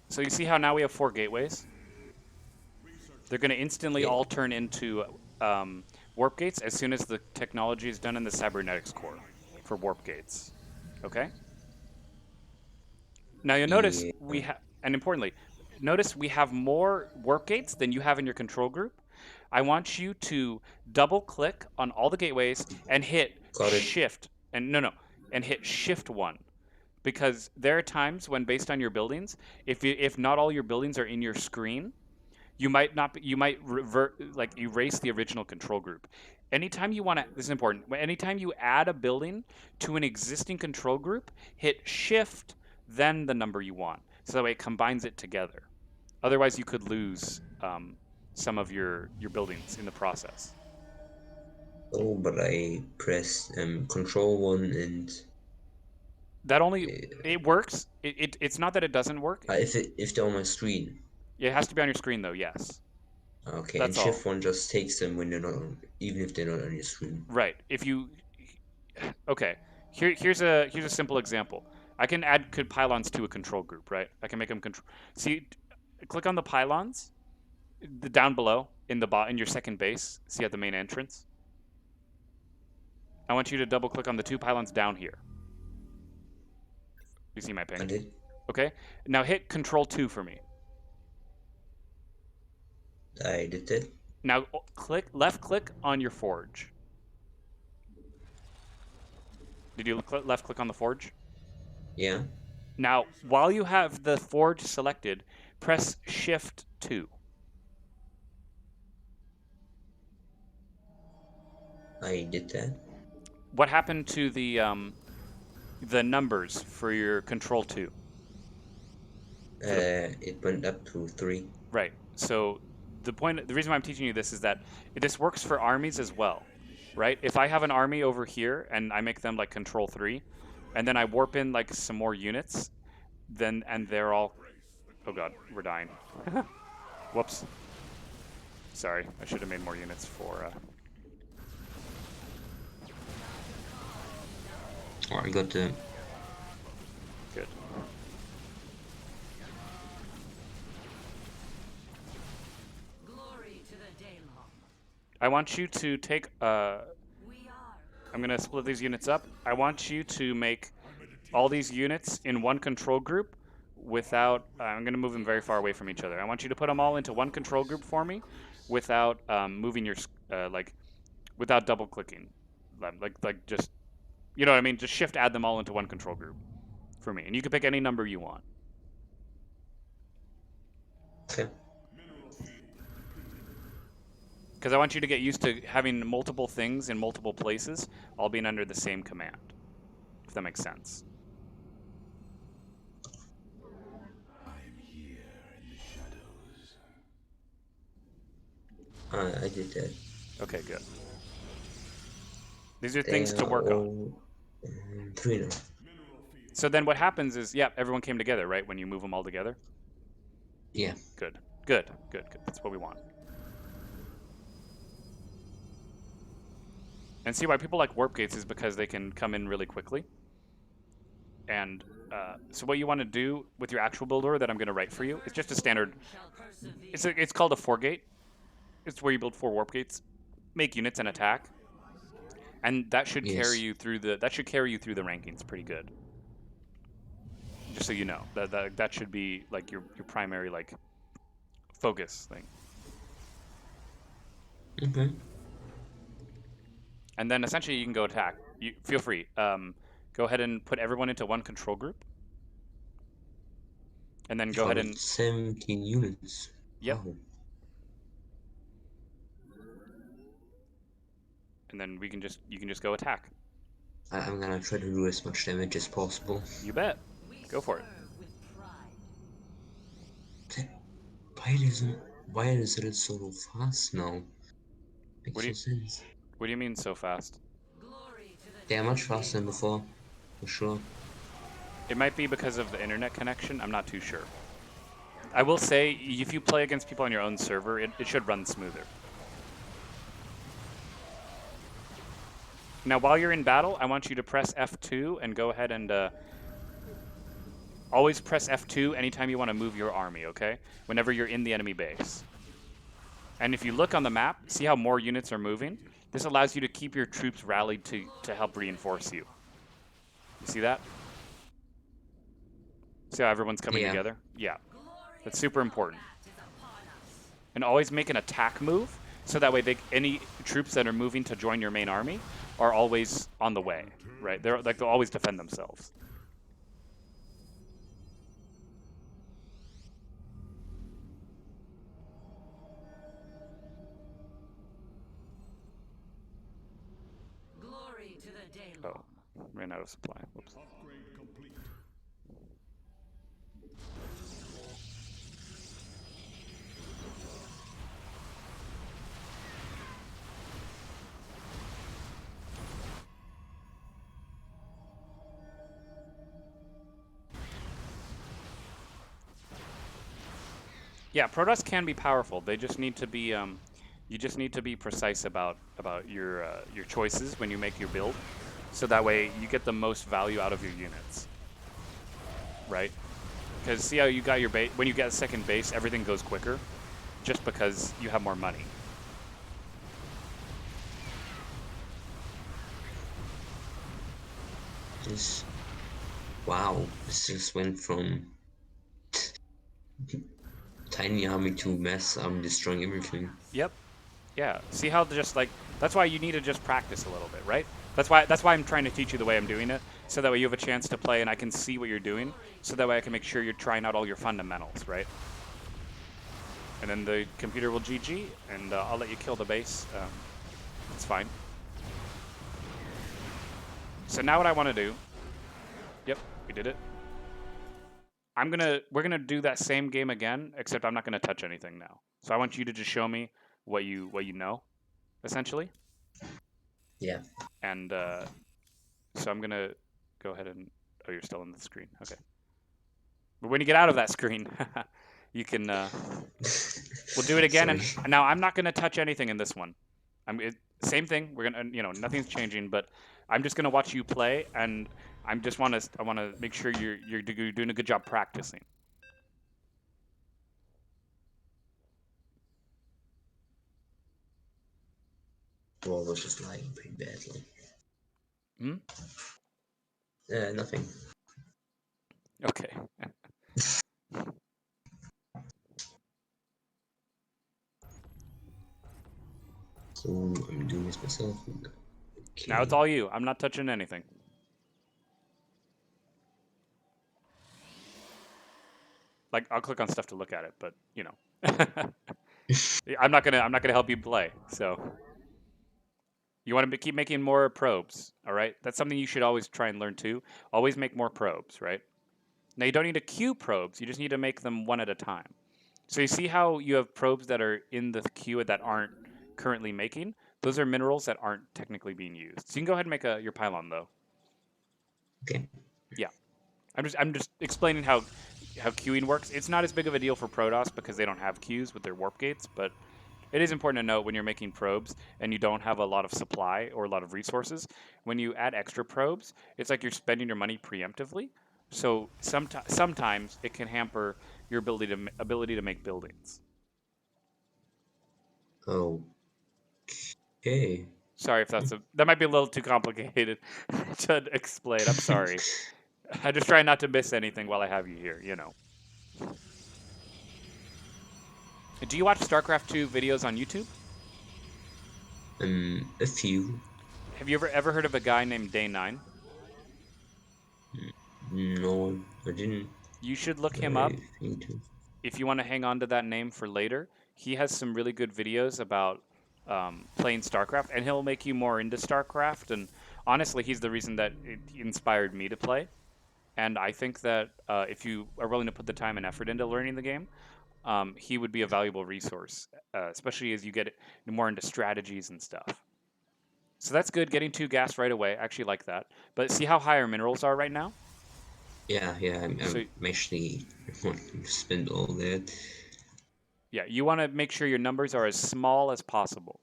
S1: So you see how now we have 4 gateways? They're going to instantly all turn into warp gates as soon as the technology is done in the cybernetics core for warp gates. Okay? Now you'll notice we have, and importantly, notice we have more warp gates than you have in your control group. I want you to double click on all the gateways and hit shift, and and hit shift 1. Because there are times when, based on your buildings, if not all your buildings are in your screen, you might erase the original control group. Anytime you want to, this is important. Anytime you add a building to an existing control group, hit shift, then the number you want, so that way it combines it together. Otherwise, you could lose some of your buildings in the process.
S5: Oh, but I pressed Control 1 and...
S1: That only it works. It's not that it doesn't work.
S5: If they're on my screen.
S1: It has to be on your screen though. Yes.
S5: Okay,
S1: That's
S5: and Shift 1 just takes them when they're not on, even if they're not on your screen.
S1: Right. If you okay, here's a simple example. I can add pylons to a control group, right? I can make them control. See, click on the pylons, down below in your second base. See at the main entrance. I want you to double click on the 2 pylons down here. You see my ping?
S5: I did.
S1: Okay. Now hit Control 2 for me.
S5: I did that.
S1: Now left click on your forge. Did you left click on the forge?
S5: Yeah.
S1: Now, while you have the forge selected, press Shift 2.
S5: I did that.
S1: What happened to the numbers for your Control 2?
S5: It went up to 3.
S1: Right. So the reason why I'm teaching you this is that this works for armies as well, right? If I have an army over here and I make them like Control 3, and then I warp in like some more units, and they're all, oh god, we're dying. Whoops. Sorry, I should have made more units for
S5: I got the.
S1: Good.
S2: Glory to the Daylong.
S1: I want you to take.
S2: We are.
S1: I'm gonna split these units up. I want you to make all these units in one control group without. I'm gonna move them very far away from each other. I want you to put them all into one control group for me, without moving your like, without double clicking, like just, you know what I mean. Just shift add them all into one control group for me, and you can pick any number you want.
S5: Okay.
S1: Because I want you to get used to having multiple things in multiple places, all being under the same command. If that makes sense.
S5: I did that.
S1: Okay, good. These are things to work on.
S5: 3 now.
S1: So then what happens is, yeah, everyone came together, right? When you move them all together?
S5: Yeah.
S1: Good. Good. Good. Good. That's what we want. And see why people like warp gates is because they can come in really quickly. And so what you want to do with your actual build order that I'm going to write for you, it's just a standard.
S2: Shall persevere.
S1: It's called a 4-gate. It's where you build 4 warp gates, make units, and attack. And that should carry
S5: Yes.
S1: you through the rankings pretty good. Just so you know, that should be like your primary like focus thing.
S5: Okay.
S1: And then essentially you can go attack. You feel free. Go ahead and put everyone into one control group. And then go ahead and
S5: 17 units.
S1: Yep.
S5: Wow.
S1: and then you can just go attack.
S5: I'm gonna try to do as much damage as possible.
S1: You bet.
S2: We
S1: Go for it.
S2: serve with pride.
S5: Why is it so fast now? Makes
S1: What do
S5: no
S1: you-
S5: sense.
S1: What do you mean so fast?
S2: Glory to the
S5: They are much faster than before, for sure.
S1: It might be because of the internet connection. I'm not too sure. I will say, if you play against people on your own server, it should run smoother. Now, while you're in battle, I want you to press F2 and go ahead and always press F2 anytime you want to move your army, okay? Whenever you're in the enemy base. And if you look on the map, see how more units are moving? This allows you to keep your troops rallied to help reinforce you. You see that? See how everyone's coming
S5: Yeah.
S1: together? Yeah. That's super important. And always make an attack move, so that way any troops that are moving to join your main army are always on the way, right? They'll always defend themselves.
S2: glory to the Daylong.
S1: Oh, ran out of supply. Whoops.
S4: Upgrade complete.
S1: Yeah, Protoss can be powerful. They just need to be you just need to be precise about your choices when you make your build, so that way you get the most value out of your units. Right? Because see how you got your base, when you get a second base, everything goes quicker, just because you have more money.
S5: This. Wow. This just went from tiny army to mass army destroying everything.
S1: Yep. Yeah. See how just like that's why you need to just practice a little bit, right? That's why I'm trying to teach you the way I'm doing it, so that way you have a chance to play and I can see what you're doing, so that way I can make sure you're trying out all your fundamentals, right? And then the computer will GG, and I'll let you kill the base. It's fine. So now what I want to do? Yep, we did it. We're gonna do that same game again, except I'm not gonna touch anything now. So I want you to just show me what you know, essentially.
S5: Yeah.
S1: And so I'm gonna go ahead and oh, you're still on the screen. Okay. But when you get out of that screen, you can we'll do it again. And
S5: Sorry.
S1: now I'm not gonna touch anything in this one. Same thing. We're gonna nothing's changing, but I'm just gonna watch you play, and I want to make sure you're doing a good job practicing.
S5: Well, I was just lying pretty badly.
S1: Hmm?
S5: Nothing.
S1: Okay.
S5: So I'm doing this myself.
S1: Now it's
S5: Okay.
S1: all you. I'm not touching anything. Like I'll click on stuff to look at it, but you know, I'm not gonna help you play. So you want to keep making more probes, all right? That's something you should always try and learn too. Always make more probes, right? Now you don't need to queue probes. You just need to make them one at a time. So you see how you have probes that are in the queue that aren't currently making? Those are minerals that aren't technically being used. So you can go ahead and make your pylon though.
S5: Okay.
S1: Yeah. I'm just explaining how queuing works. It's not as big of a deal for Protoss because they don't have queues with their warp gates, but it is important to note when you're making probes and you don't have a lot of supply or a lot of resources, when you add extra probes, it's like you're spending your money preemptively. So sometimes it can hamper your ability to make buildings.
S5: Okay.
S1: Sorry if that might be a little too complicated to explain. I'm sorry. I just try not to miss anything while I have you here, you know. Do you watch StarCraft 2 videos on YouTube?
S5: A few.
S1: Have you ever heard of a guy named Day 9?
S5: No, I didn't.
S1: You should look him
S5: I
S1: up
S5: think to.
S1: if you want to hang on to that name for later. He has some really good videos about playing StarCraft, and he'll make you more into StarCraft. And honestly, he's the reason that it inspired me to play. And I think that if you are willing to put the time and effort into learning the game, he would be a valuable resource, especially as you get more into strategies and stuff. So that's good. Getting 2 gas right away. I actually like that. But see how high our minerals are right now?
S5: Yeah,
S1: So
S5: I'm actually wanting to spend all that.
S1: yeah, you want to make sure your numbers are as small as possible.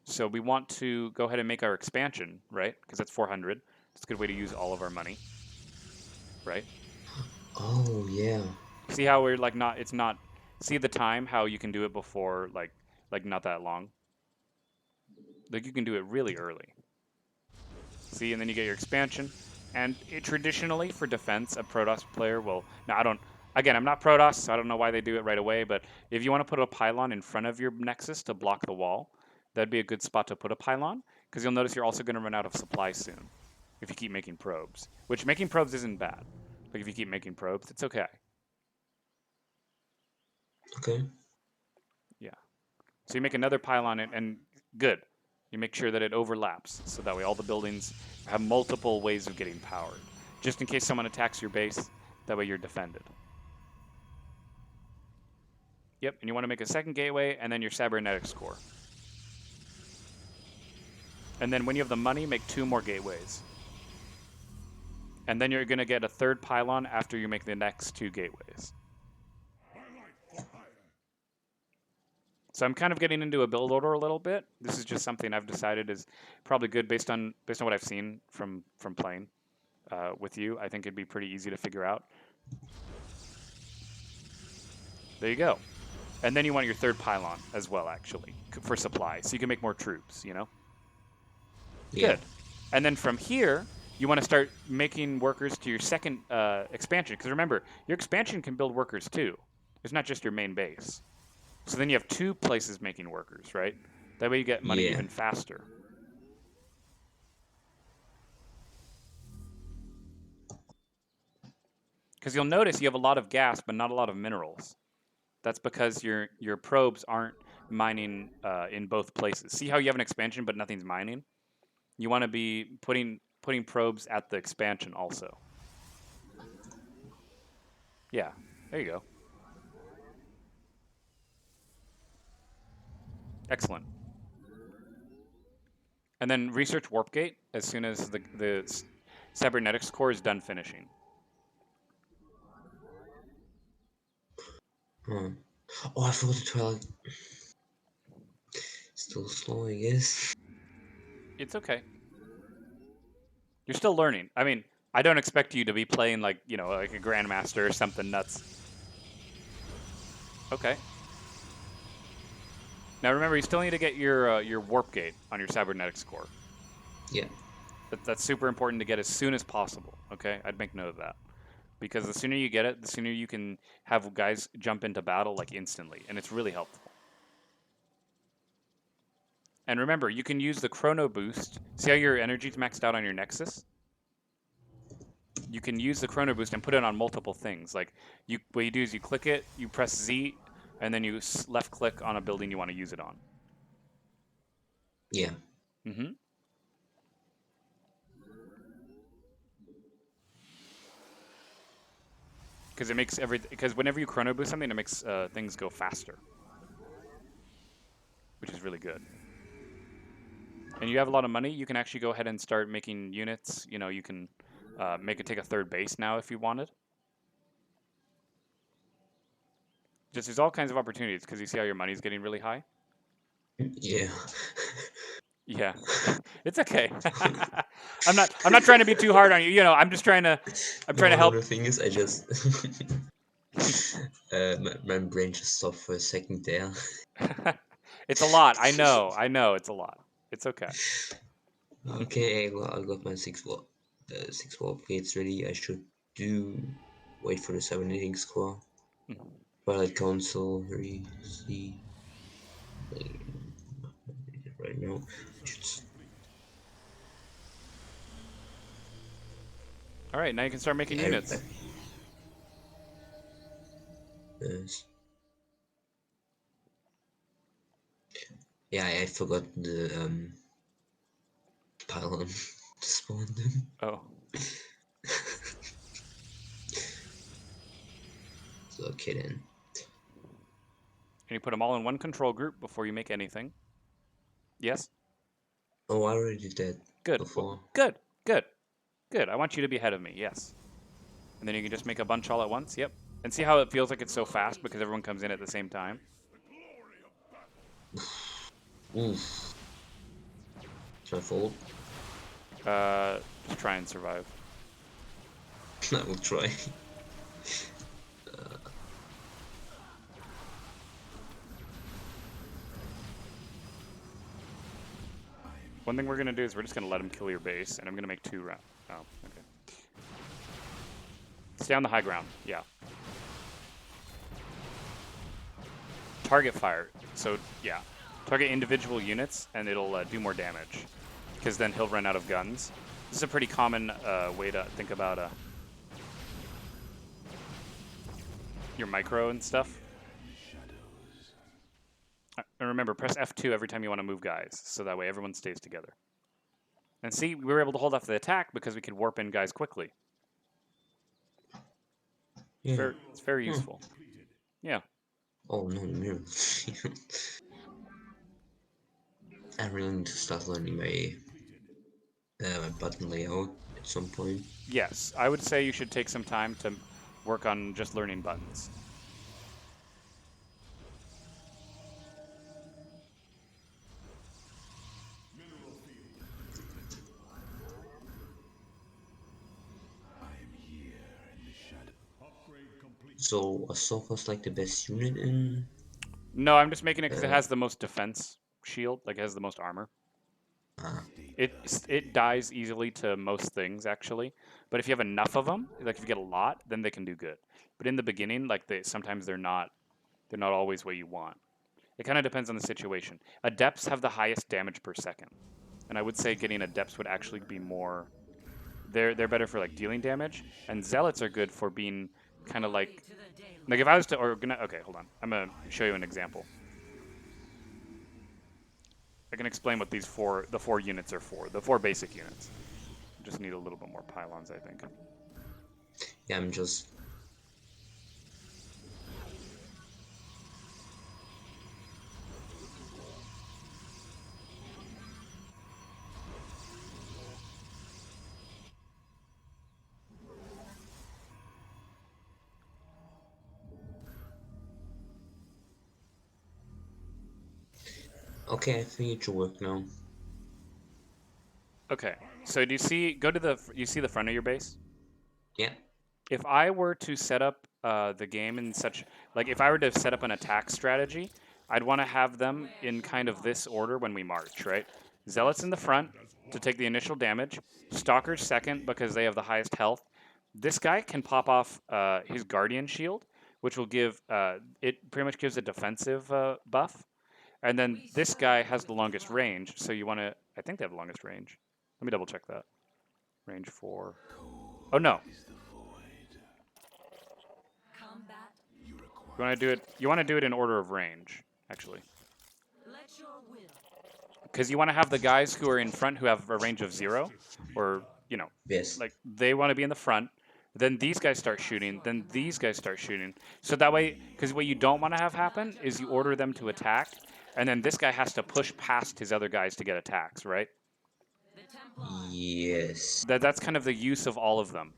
S1: So we want to go ahead and make our expansion, right? Because that's 400. It's a good way to use all of our money, right?
S5: Oh yeah.
S1: See how we're like not, it's not, see the time, how you can do it before, like not that long. Like you can do it really early. See, and then you get your expansion. And traditionally for defense, a Protoss player will, now I don't, again, I'm not Protoss, so I don't know why they do it right away, but if you want to put a pylon in front of your Nexus to block the wall, that'd be a good spot to put a pylon, because you'll notice you're also going to run out of supply soon if you keep making probes, which making probes isn't bad. Like if you keep making probes, it's okay.
S5: Okay.
S1: Yeah. So you make another pylon and good. You make sure that it overlaps so that way all the buildings have multiple ways of getting powered. Just in case someone attacks your base, that way you're defended. Yep, and you want to make a second gateway and then your cybernetics core. And then when you have the money, make 2 more gateways. And then you're going to get a third pylon after you make the next 2 gateways. So I'm kind of getting into a build order a little bit. This is just something I've decided is probably good based on what I've seen from playing with you. I think it'd be pretty easy to figure out. There you go. And then you want your third pylon as well, actually, for supply, so you can make more troops. You know.
S5: Yeah.
S1: Good. And then from here, you want to start making workers to your second expansion. Because remember, your expansion can build workers too. It's not just your main base. So then you have 2 places making workers, right? That way you get money
S5: Yeah.
S1: even faster. Because you'll notice you have a lot of gas, but not a lot of minerals. That's because your probes aren't mining in both places. See how you have an expansion, but nothing's mining? You want to be putting probes at the expansion also. Yeah, there you go. Excellent. And then research warp gate as soon as the cybernetics core is done finishing.
S5: Huh. Oh, I forgot to try. Still slow, I guess.
S1: It's okay. You're still learning. I mean, I don't expect you to be playing like, you know, like a grandmaster or something nuts. Okay. Now remember, you still need to get your warp gate on your cybernetics core.
S5: Yeah.
S1: That's super important to get as soon as possible. Okay, I'd make note of that because the sooner you get it, the sooner you can have guys jump into battle like instantly, and it's really helpful. And remember, you can use the chrono boost. See how your energy's maxed out on your Nexus? You can use the chrono boost and put it on multiple things. Like what you do is you click it, you press Z, and then you left click on a building you want to use it on.
S5: Yeah.
S1: Mm-hmm. Because it makes because whenever you chrono boost something, it makes things go faster, which is really good. And you have a lot of money, you can actually go ahead and start making units. You know, you can make it take a third base now if you wanted. Just there's all kinds of opportunities because you see how your money's getting really high.
S5: Yeah.
S1: Yeah, it's okay. I'm not trying to be too hard on you. You know, I'm trying to
S5: No,
S1: help.
S5: the thing is, I just my brain just stopped for a second there.
S1: It's a lot. I know. It's a lot. It's okay.
S5: Okay, I got my 6 warp gates ready. I should do wait for the cybernetic score. Twilight Council, see right now. Should
S1: All right, now you can start making units.
S5: Yes. Yeah, I forgot the pylon to spawn them.
S1: Oh,
S5: So okay then.
S1: and you put them all in one control group before you make anything. Yes.
S5: Oh, I already did that
S1: Good.
S5: before.
S1: Good. Good. Good. I want you to be ahead of me. Yes. And then you can just make a bunch all at once. Yep. And see how it feels like it's so fast because everyone comes in at the same time.
S5: Oof. Should I fold?
S1: Just try and survive.
S5: I will try.
S1: One thing we're gonna do is we're just gonna let him kill your base, and I'm gonna make 2 rounds. Oh, okay. Stay on the high ground. Yeah. Target fire. So yeah, target individual units, and it'll do more damage. Because then he'll run out of guns. This is a pretty common way to think about your micro and stuff. And remember, press F2 every time you want to move guys, so that way everyone stays together. And see, we were able to hold off the attack because we could warp in guys quickly.
S5: Yeah.
S1: It's very useful. Yeah.
S5: Oh no, mirror. I really need to start learning my button layout at some point.
S1: Yes, I would say you should take some time to work on just learning buttons.
S5: So Ahsoka's like the best unit in.
S1: No, I'm just making it because it has the most defense shield, like it has the most armor.
S5: Ah,
S1: It dies easily to most things actually, but if you have enough of them, like if you get a lot, then they can do good. But in the beginning, like sometimes they're not always what you want. It kind of depends on the situation. Adepts have the highest damage per second, and I would say getting adepts would actually be more. They're better for like dealing damage, and zealots are good for being kind of like if I was to okay, hold on, I'm gonna show you an example. I can explain what the 4 units are for. The 4 basic units. Just need a little bit more pylons, I think.
S5: yeah, I'm just. Okay, I think it should work now.
S1: Okay. So do you see? Go to you see the front of your base.
S5: Yeah.
S1: If I were to set up the game in such, like if I were to set up an attack strategy, I'd want to have them in kind of this order when we march, right? Zealots in the front to take the initial damage. Stalkers second because they have the highest health. This guy can pop off his Guardian Shield, which will give, it pretty much gives a defensive buff. And then this guy has the longest range, so you want to, I think they have the longest range. Let me double check that. Range 4. Oh no,
S2: Combat.
S1: you want to do it? You want to do it in order of range, actually,
S2: Let your will.
S1: because you want to have the guys who are in front who have a range of 0, or you know,
S5: Yes.
S1: like they want to be in the front. Then these guys start shooting. Then these guys start shooting. So that way, because what you don't want to have happen is you order them to attack, and then this guy has to push past his other guys to get attacks, right?
S2: The Templar.
S5: Yes.
S1: That's kind of the use of all of them,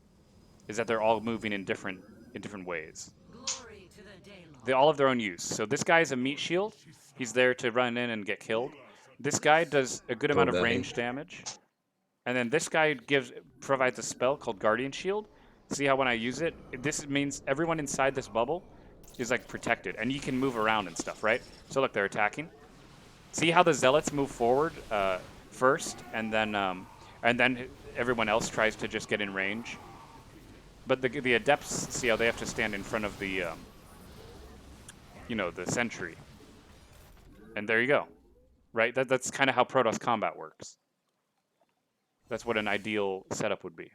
S1: is that they're all moving in different ways.
S2: Glory to the Daylon.
S1: They all have their own use. So this guy is a meat shield. He's there to run in and get killed. This guy does a good amount of
S5: guy.
S1: range damage. And then this guy provides a spell called Guardian Shield. See how when I use it, this means everyone inside this bubble is like protected, and you can move around and stuff, right? So look, they're attacking. See how the zealots move forward first, and then everyone else tries to just get in range. But the adepts, see how they have to stand in front of the the sentry. And there you go, right? That's kind of how Protoss combat works. That's what an ideal setup would be.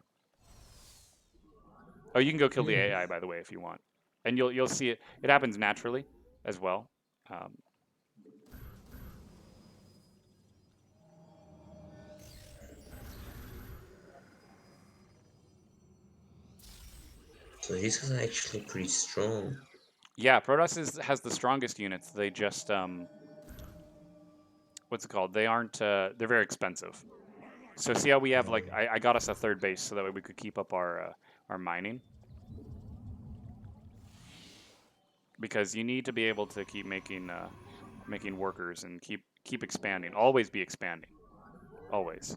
S1: Oh, you can go kill the AI, by the way, if you want, and you'll see it. It happens naturally as well.
S5: So these guys are actually pretty strong.
S1: Yeah, Protoss has the strongest units. They just what's it called? They aren't. They're very expensive. So see how we have like I got us a third base so that way we could keep up our mining. Because you need to be able to keep making workers and keep expanding. Always be expanding. Always.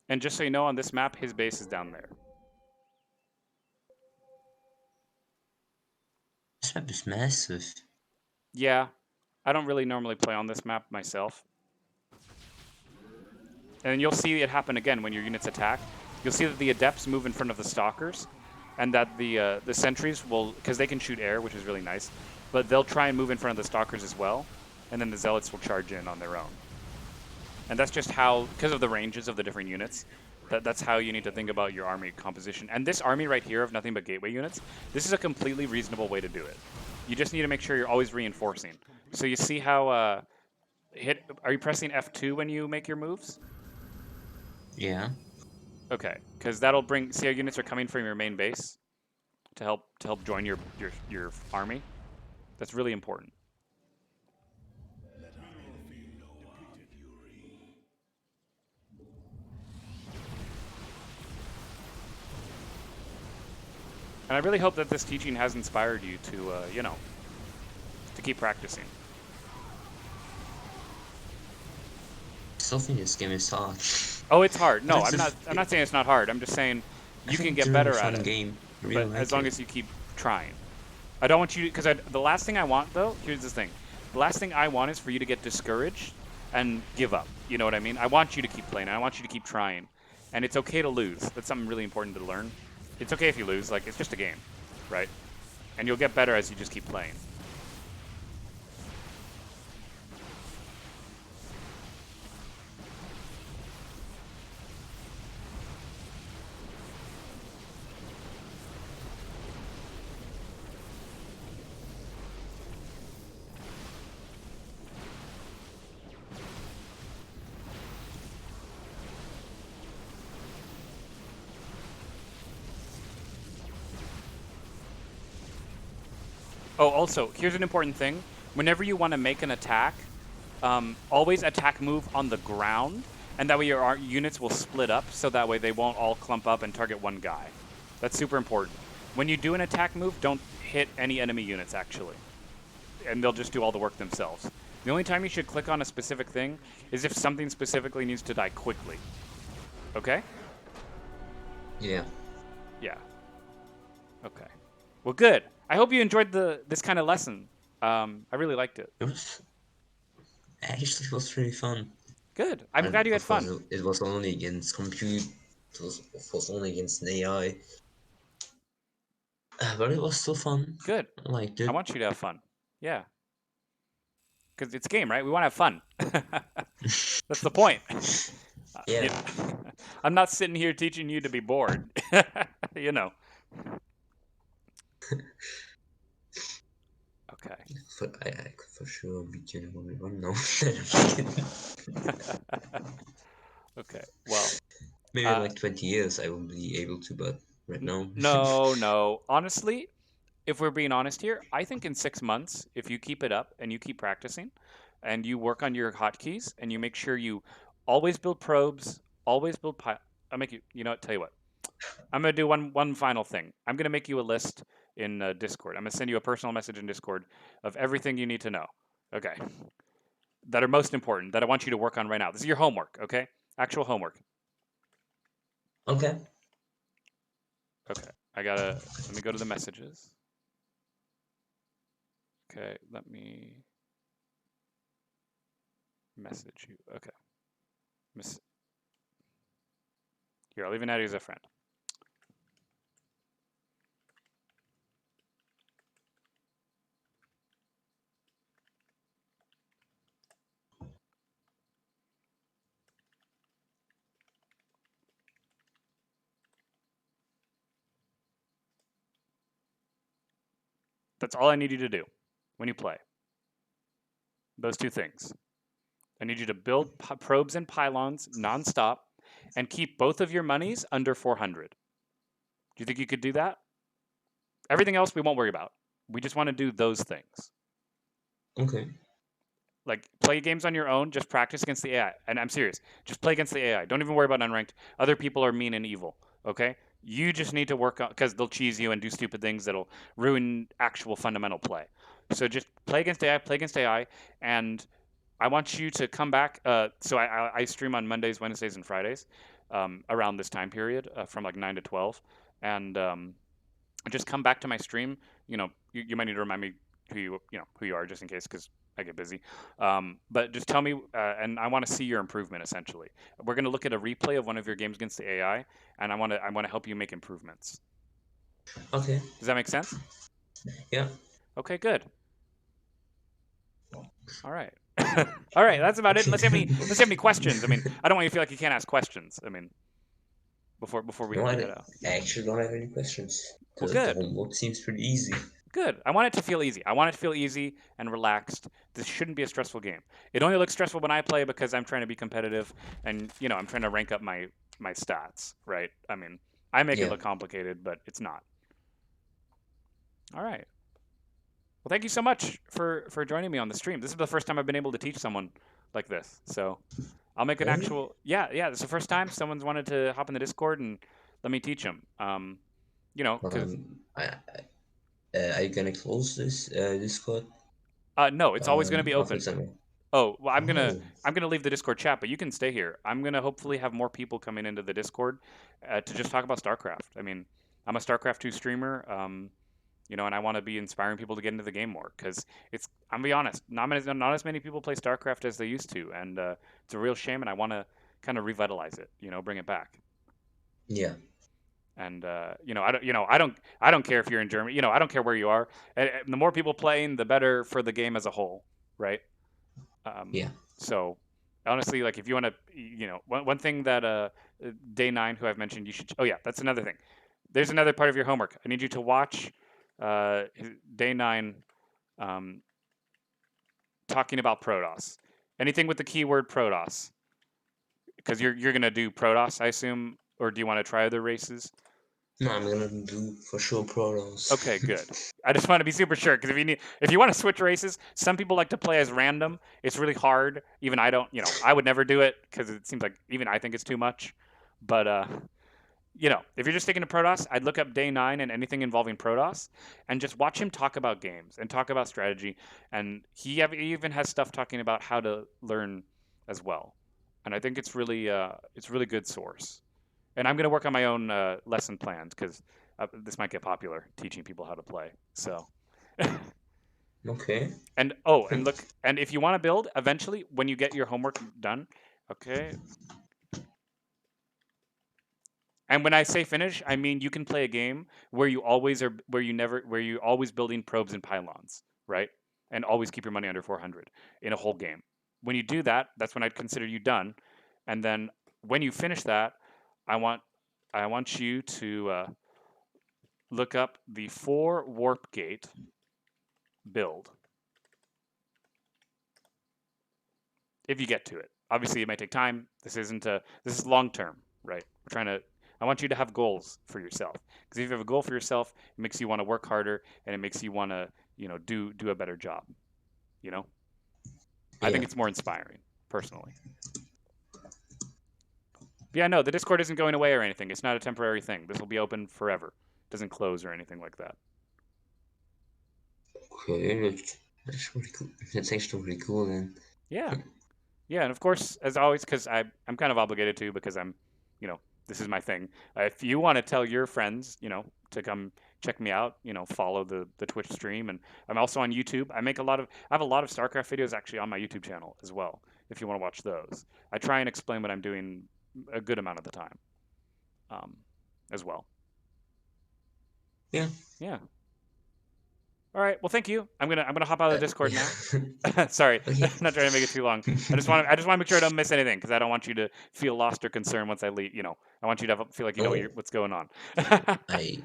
S1: And just so you know, on this map, his base is down there.
S5: This map is massive.
S1: Yeah, I don't really normally play on this map myself. And you'll see it happen again when your units attack. You'll see that the adepts move in front of the stalkers, and that the sentries will, because they can shoot air, which is really nice, but they'll try and move in front of the stalkers as well, and then the zealots will charge in on their own. And that's just how, because of the ranges of the different units, that's how you need to think about your army composition. And this army right here of nothing but gateway units, this is a completely reasonable way to do it. You just need to make sure you're always reinforcing. So you see how, are you pressing F2 when you make your moves?
S5: Yeah.
S1: Okay, because that'll bring, see how units are coming from your main base to help join your army? That's really important. And I really hope that this teaching has inspired you to, to keep practicing.
S5: I still think this game is hard.
S1: Oh, it's hard. No,
S5: It's
S1: I'm not saying it's not hard. I'm just saying you can get better at it.
S5: Game. I really
S1: But
S5: like
S1: as long
S5: it.
S1: as you keep trying. I don't want you to, because the last thing I want, though, here's the thing. The last thing I want is for you to get discouraged and give up. You know what I mean? I want you to keep playing. I want you to keep trying. And it's okay to lose. That's something really important to learn. It's okay if you lose. Like, it's just a game, right? And you'll get better as you just keep playing. Oh, also, here's an important thing. Whenever you want to make an attack, always attack move on the ground, and that way your units will split up, so that way they won't all clump up and target one guy. That's super important. When you do an attack move, don't hit any enemy units, actually. And they'll just do all the work themselves. The only time you should click on a specific thing is if something specifically needs to die quickly. Okay?
S5: Yeah.
S1: Yeah. Okay. Well, good. I hope you enjoyed this kind of lesson. I really liked it.
S5: It was actually it was really fun.
S1: Good. I'm
S5: And
S1: glad you had
S5: of course,
S1: fun.
S5: it was only against compute. It was only against an AI. But it was still fun.
S1: Good.
S5: I liked
S1: I
S5: it.
S1: want you to have fun. Yeah. Because it's a game, right? We want to have fun. That's the point.
S5: Yeah.
S1: I'm not sitting here teaching you to be bored. You know. Okay.
S5: I could for sure be doing 1v1 now. I'm just kidding.
S1: Okay. Well,
S5: Maybe in like 20 years I will be able to, but right now.
S1: no. Honestly, if we're being honest here, I think in 6 months, if you keep it up and you keep practicing and you work on your hotkeys and you make sure you always build probes, always build I'll make you, you know what, tell you what. I'm going to do one final thing. I'm going to make you a list in Discord. I'm going to send you a personal message in Discord of everything you need to know. Okay. That are most important, that I want you to work on right now. This is your homework, okay? Actual homework.
S5: Okay.
S1: Okay. Let me go to the messages. Okay, let me message you. Okay. Here, I'll even add you as a friend. That's all I need you to do when you play. Those two things. I need you to build probes and pylons nonstop and keep both of your monies under 400. Do you think you could do that? Everything else we won't worry about. We just want to do those things.
S5: Okay.
S1: Like, play games on your own, just practice against the AI. And I'm serious. Just play against the AI. Don't even worry about unranked. Other people are mean and evil, okay? You just need to work on, because they'll cheese you and do stupid things that'll ruin actual fundamental play. So just play against AI, and I want you to come back. So I stream on Mondays, Wednesdays, and Fridays around this time period from like 9 to 12. And just come back to my stream. You know, you might need to remind me who you are, just in case, because I get busy. But just tell me, and I want to see your improvement. Essentially, we're going to look at a replay of one of your games against the AI, and I want to help you make improvements.
S5: Okay.
S1: Does that make sense?
S5: Yeah.
S1: Okay, good. All right. All right, that's about it. Unless you have any questions. I mean, I don't want you to feel like you can't ask questions. I mean, before we
S5: No,
S1: head out.
S5: I actually don't have any questions.
S1: Well,
S5: The
S1: good.
S5: homework seems pretty easy.
S1: Good. I want it to feel easy. I want it to feel easy and relaxed. This shouldn't be a stressful game. It only looks stressful when I play because I'm trying to be competitive and, I'm trying to rank up my stats, right? I mean, I make it
S5: Yeah.
S1: look complicated, but it's not. All right. Well, thank you so much for joining me on the stream. This is the first time I've been able to teach someone like this. So I'll make an
S5: Really?
S1: actual. Yeah. This is the first time someone's wanted to hop in the Discord and let me teach them. Because
S5: Are you gonna close this Discord?
S1: no, it's always going to be
S5: After
S1: open.
S5: summer?
S1: Oh, well, I'm
S5: Oh.
S1: gonna leave the Discord chat, but you can stay here. I'm gonna hopefully have more people coming into the Discord to just talk about StarCraft. I mean, I'm a StarCraft 2 streamer, and I want to be inspiring people to get into the game more because I'm gonna be honest, not as many people play StarCraft as they used to, and it's a real shame. And I want to kind of revitalize it, bring it back.
S5: Yeah.
S1: And I don't care if you're in Germany. I don't care where you are. The more people playing, the better for the game as a whole, right?
S5: Yeah.
S1: So honestly, like if you want to, one thing that Day 9, who I've mentioned, you should. Oh yeah, that's another thing. There's another part of your homework. I need you to watch Day 9 talking about Protoss. Anything with the keyword Protoss, because you're gonna do Protoss, I assume, or do you want to try other races?
S5: No, I'm gonna do for sure Protoss.
S1: Okay, good. I just want to be super sure because if you want to switch races, some people like to play as random. It's really hard. Even I don't, I would never do it because it seems like even I think it's too much. But if you're just sticking to Protoss, I'd look up Day 9 and anything involving Protoss and just watch him talk about games and talk about strategy. And he even has stuff talking about how to learn as well. And I think it's really good source. And I'm going to work on my own lesson plans because this might get popular, teaching people how to play. So,
S5: Okay.
S1: and look, and if you want to build, eventually, when you get your homework done, okay. And when I say finish, I mean you can play a game where you always are, where you always building probes and pylons, right? And always keep your money under 400 in a whole game. When you do that, that's when I'd consider you done. And then when you finish that, I want you to look up the 4 warp gate build if you get to it. Obviously, it might take time. This is long term, right? I want you to have goals for yourself because if you have a goal for yourself, it makes you want to work harder and it makes you want to, do a better job. You know, I
S5: Yeah.
S1: think it's more inspiring personally. But yeah, no, the Discord isn't going away or anything. It's not a temporary thing. This will be open forever. It doesn't close or anything like that.
S5: Okay, that's really cool. That's actually really cool then.
S1: Yeah. Yeah, and of course, as always, because I'm kind of obligated to because this is my thing. If you want to tell your friends, to come check me out, follow the Twitch stream, and I'm also on YouTube. I have a lot of StarCraft videos actually on my YouTube channel as well. If you want to watch those, I try and explain what I'm doing a good amount of the time, as well.
S5: Yeah.
S1: Yeah. All right. Well, thank you. I'm gonna hop out of the Discord now.
S5: Yeah.
S1: Sorry,
S5: Okay.
S1: I'm not trying to make it too long. I just want to make sure I don't miss anything because I don't want you to feel lost or concerned once I leave. I want you to feel like you know
S5: Oh,
S1: what's going on.
S5: I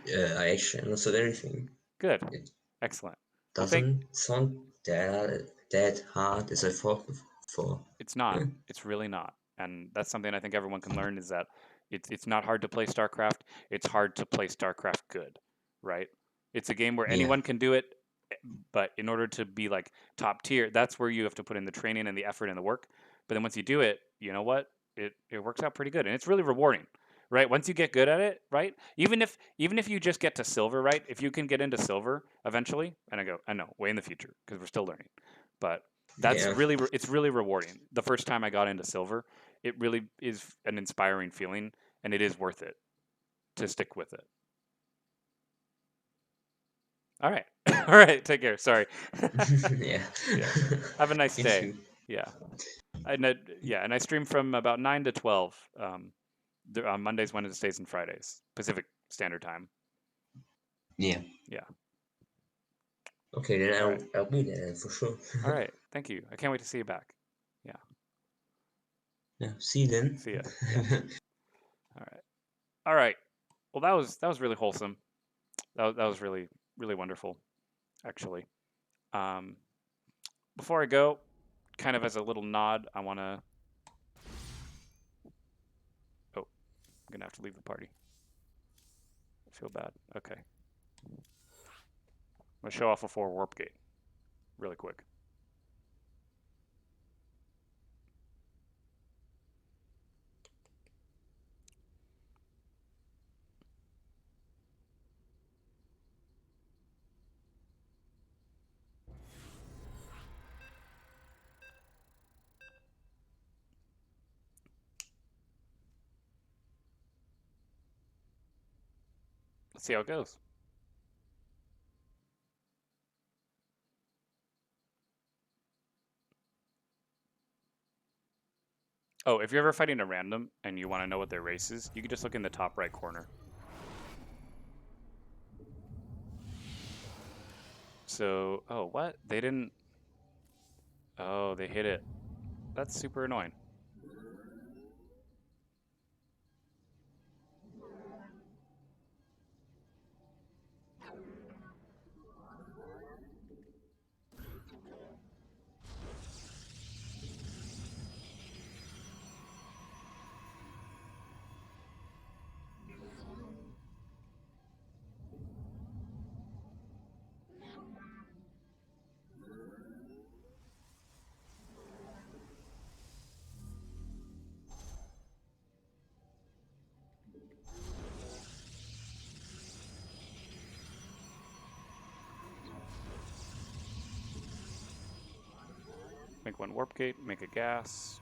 S5: actually understood everything.
S1: Good,
S5: It
S1: excellent. Well,
S5: doesn't sound that hard as I thought before.
S1: it's not.
S5: Yeah.
S1: It's really not, and that's something I think everyone can learn is that it's not hard to play StarCraft. It's hard to play StarCraft good, right? It's a game where
S5: Yeah.
S1: anyone can do it, but in order to be like top tier, that's where you have to put in the training and the effort and the work. But then once you do it, you know what? It works out pretty good, and it's really rewarding, right? Once you get good at it, right? Even if you just get to silver, right? If you can get into silver eventually, and I know, way in the future because we're still learning, but
S5: Yeah.
S1: it's really rewarding. The first time I got into silver, it really is an inspiring feeling, and it is worth it to stick with it. All right. All right. Take care. Sorry.
S5: Yeah.
S1: Yeah. Have a nice
S5: Me
S1: day.
S5: too.
S1: Yeah. And I stream from about 9 to 12 on Mondays, Wednesdays, and Fridays, Pacific Standard Time.
S5: Yeah.
S1: Yeah.
S5: Okay, then
S1: All right.
S5: I'll be there for sure.
S1: All right. Thank you. I can't wait to see you back. Yeah.
S5: Yeah. See you then.
S1: See ya. Yeah. All right. All right. Well, that was really wholesome. That was really really wonderful, actually. Um, before I go, kind of as a little nod, I want to. Oh, I'm gonna have to leave the party. I feel bad. Okay. I'm gonna show off a 4 warp gate, really quick. Let's see how it goes. Oh, if you're ever fighting a random and you want to know what their race is, you can just look in the top right corner. So, oh, what? They didn't. Oh, they hit it. That's super annoying. one warp gate, make a gas.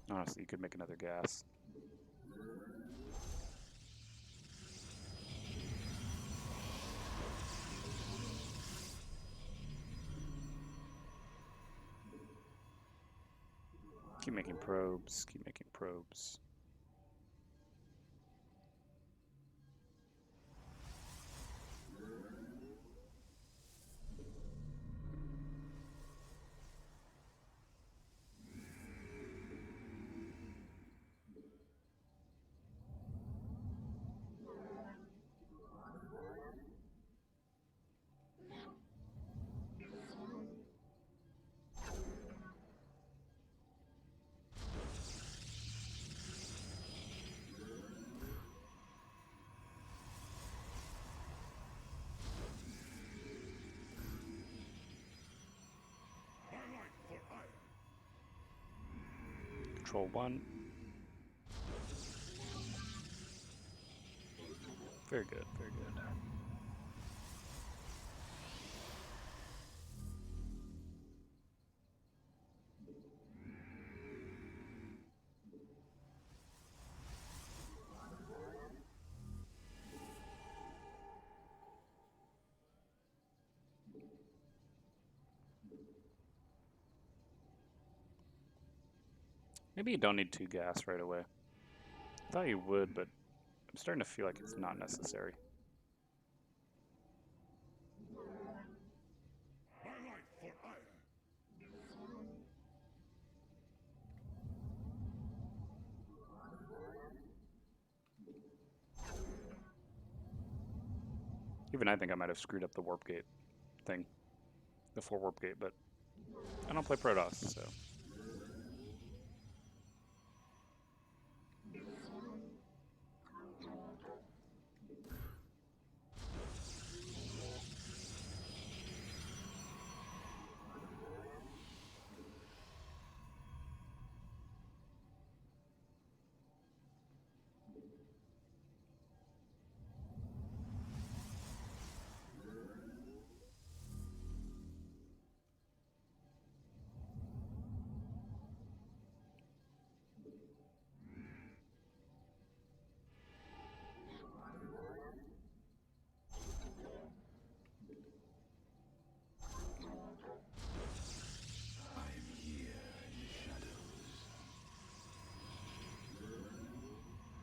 S1: Honestly, you could make another gas. Keep making probes, keep making probes. Control 1. Very good, very good. Maybe you don't need 2 gas right away. I thought you would, but I'm starting to feel like it's not necessary. Even I think I might have screwed up the warp gate thing. The 4 warp gate, but I don't play Protoss, so.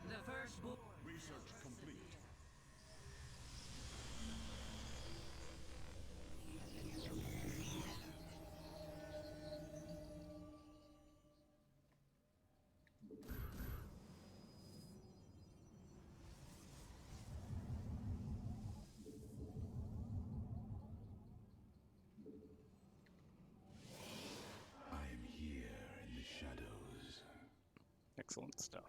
S2: The firstborn.
S4: Research complete.
S3: I am here in the shadows.
S1: Excellent stuff.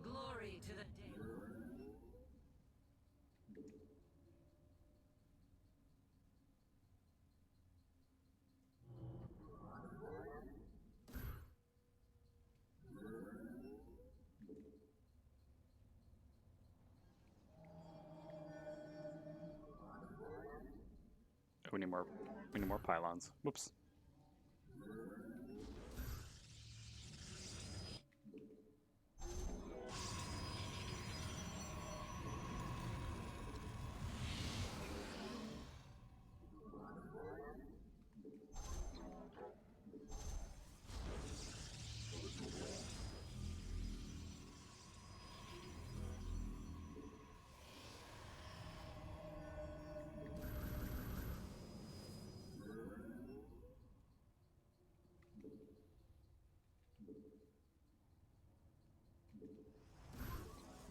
S2: Glory to the day.
S1: We need more pylons. Whoops.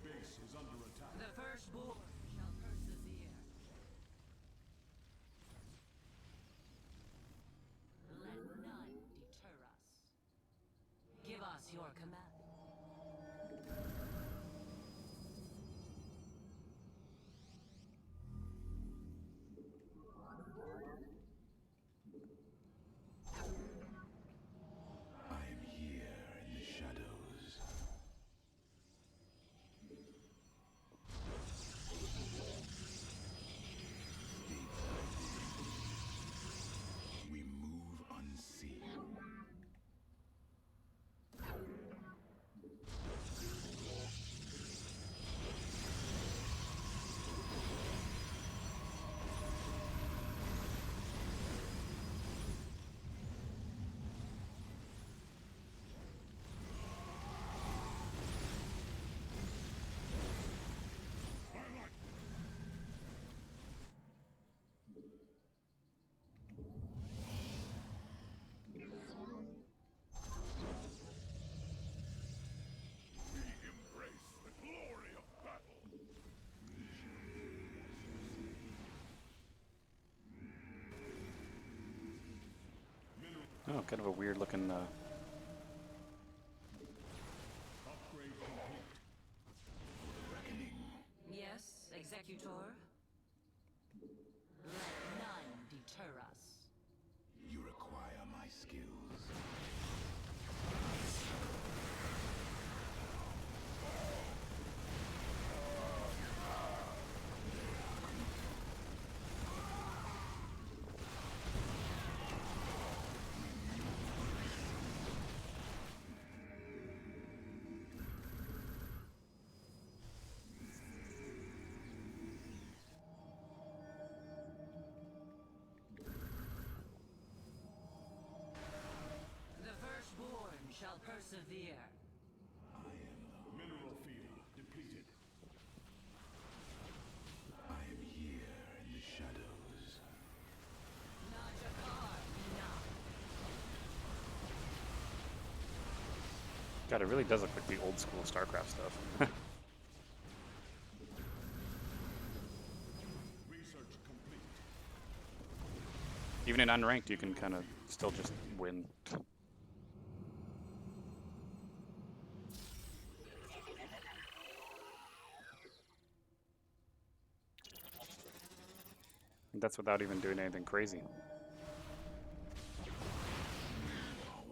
S4: Base is under attack.
S2: The firstborn shall persevere. your command.
S3: I am here in the shadows. We move unseen. We embrace the glory of battle.
S1: Oh, kind of a weird looking.
S4: Upgrade complete.
S3: Reckoning.
S2: Yes, Executor? Let none deter us.
S3: You require my skills.
S2: The firstborn shall persevere.
S4: Mineral field depleted.
S3: I am here in the shadows.
S2: Najakar, enough.
S1: God, it really does look like the old school StarCraft stuff.
S4: Research complete.
S1: Even in unranked, you can kind of still just win. That's without even doing anything crazy.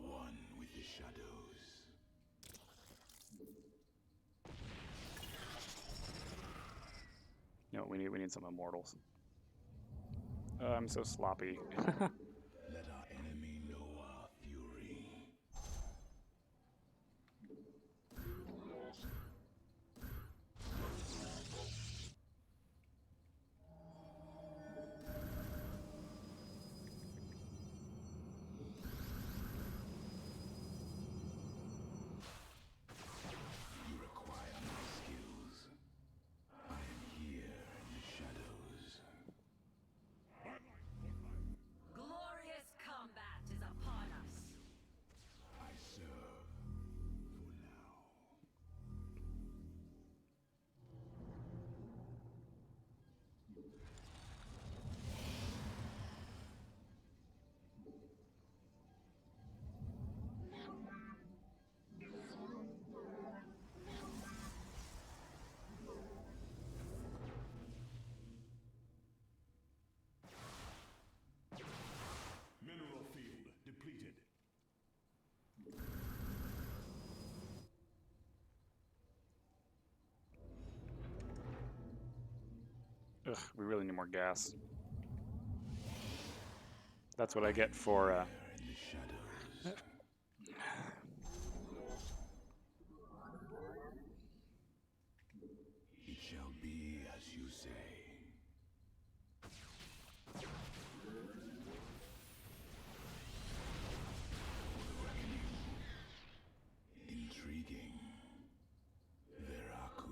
S3: One with the shadows.
S1: You know, we need some immortals. I'm so sloppy.
S3: Let our enemy know our fury. You require my skills. I am here in the shadows.
S2: Glorious combat is upon us.
S3: I serve for now.
S4: Mineral field depleted.
S1: Ugh, we really need more gas. That's what I get for
S3: In the shadows. It shall be as you say. Intriguing. Veraku.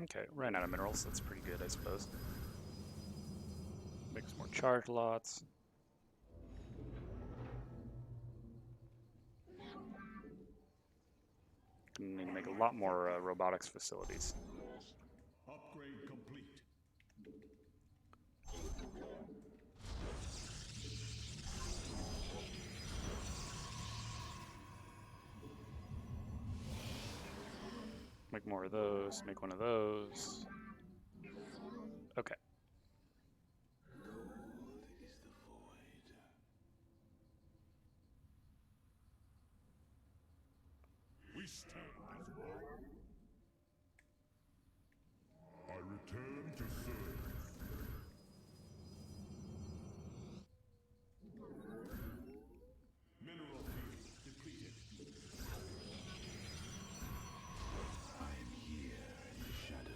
S1: Okay, ran out of minerals. That's pretty good, I suppose. Make some more charge lots. Need to make a lot more robotics facilities.
S4: Upgrade complete.
S1: Make more of those. Make one of those. Okay.
S4: We stand as one. I return to serve. Mineral field depleted. I return to serve.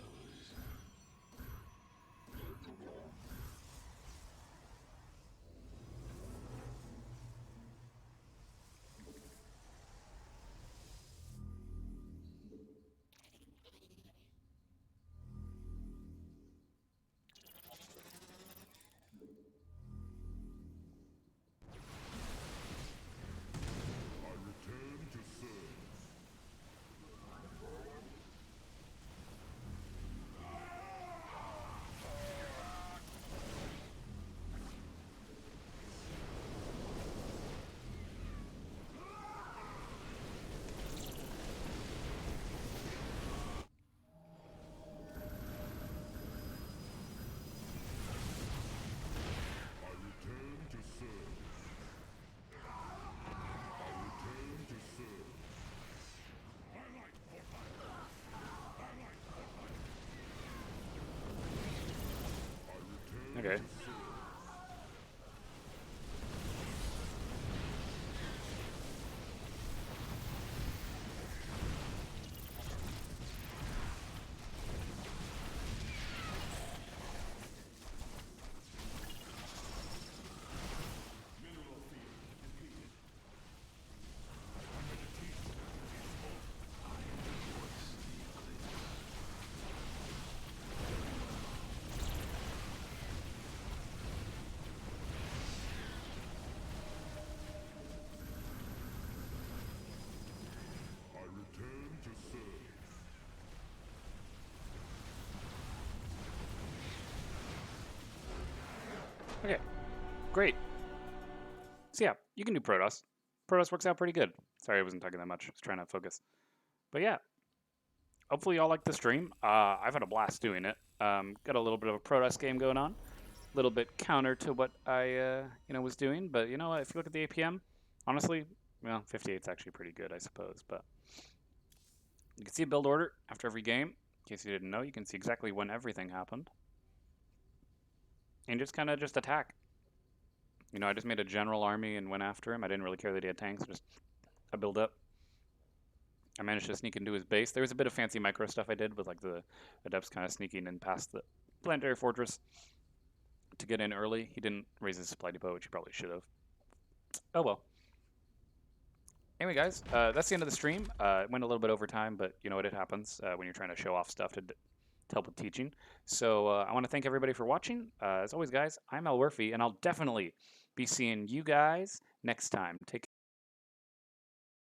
S4: I return to serve. I return to serve. I like Fortnite. I like Fortnite. I return
S1: Okay.
S4: to serve. Mineral field depleted. I return to serve.
S1: Okay. Great. So yeah, you can do Protoss. Protoss works out pretty good. Sorry I wasn't talking that much. I was trying to focus. But yeah, hopefully y'all like the stream. I've had a blast doing it. Got a little bit of a Protoss game going on. A little bit counter to what I was doing. But you know what? If you look at the APM, honestly, well, 58 is actually pretty good, I suppose. But you can see a build order after every game. In case you didn't know, you can see exactly when everything happened. And just kind of just attack. You know, I just made a general army and went after him. I didn't really care that he had tanks. Just a build up. I managed to sneak into his base. There was a bit of fancy micro stuff I did with like the adepts kind of sneaking in past the planetary fortress to get in early. He didn't raise his supply depot, which he probably should have. Oh well. Anyway, guys, that's the end of the stream. It went a little bit over time, but you know what? It happens when you're trying to show off stuff to help with teaching. So I want to thank everybody for watching. As always, guys, I'm Elwirfy, and I'll definitely be seeing you guys next time. Take care.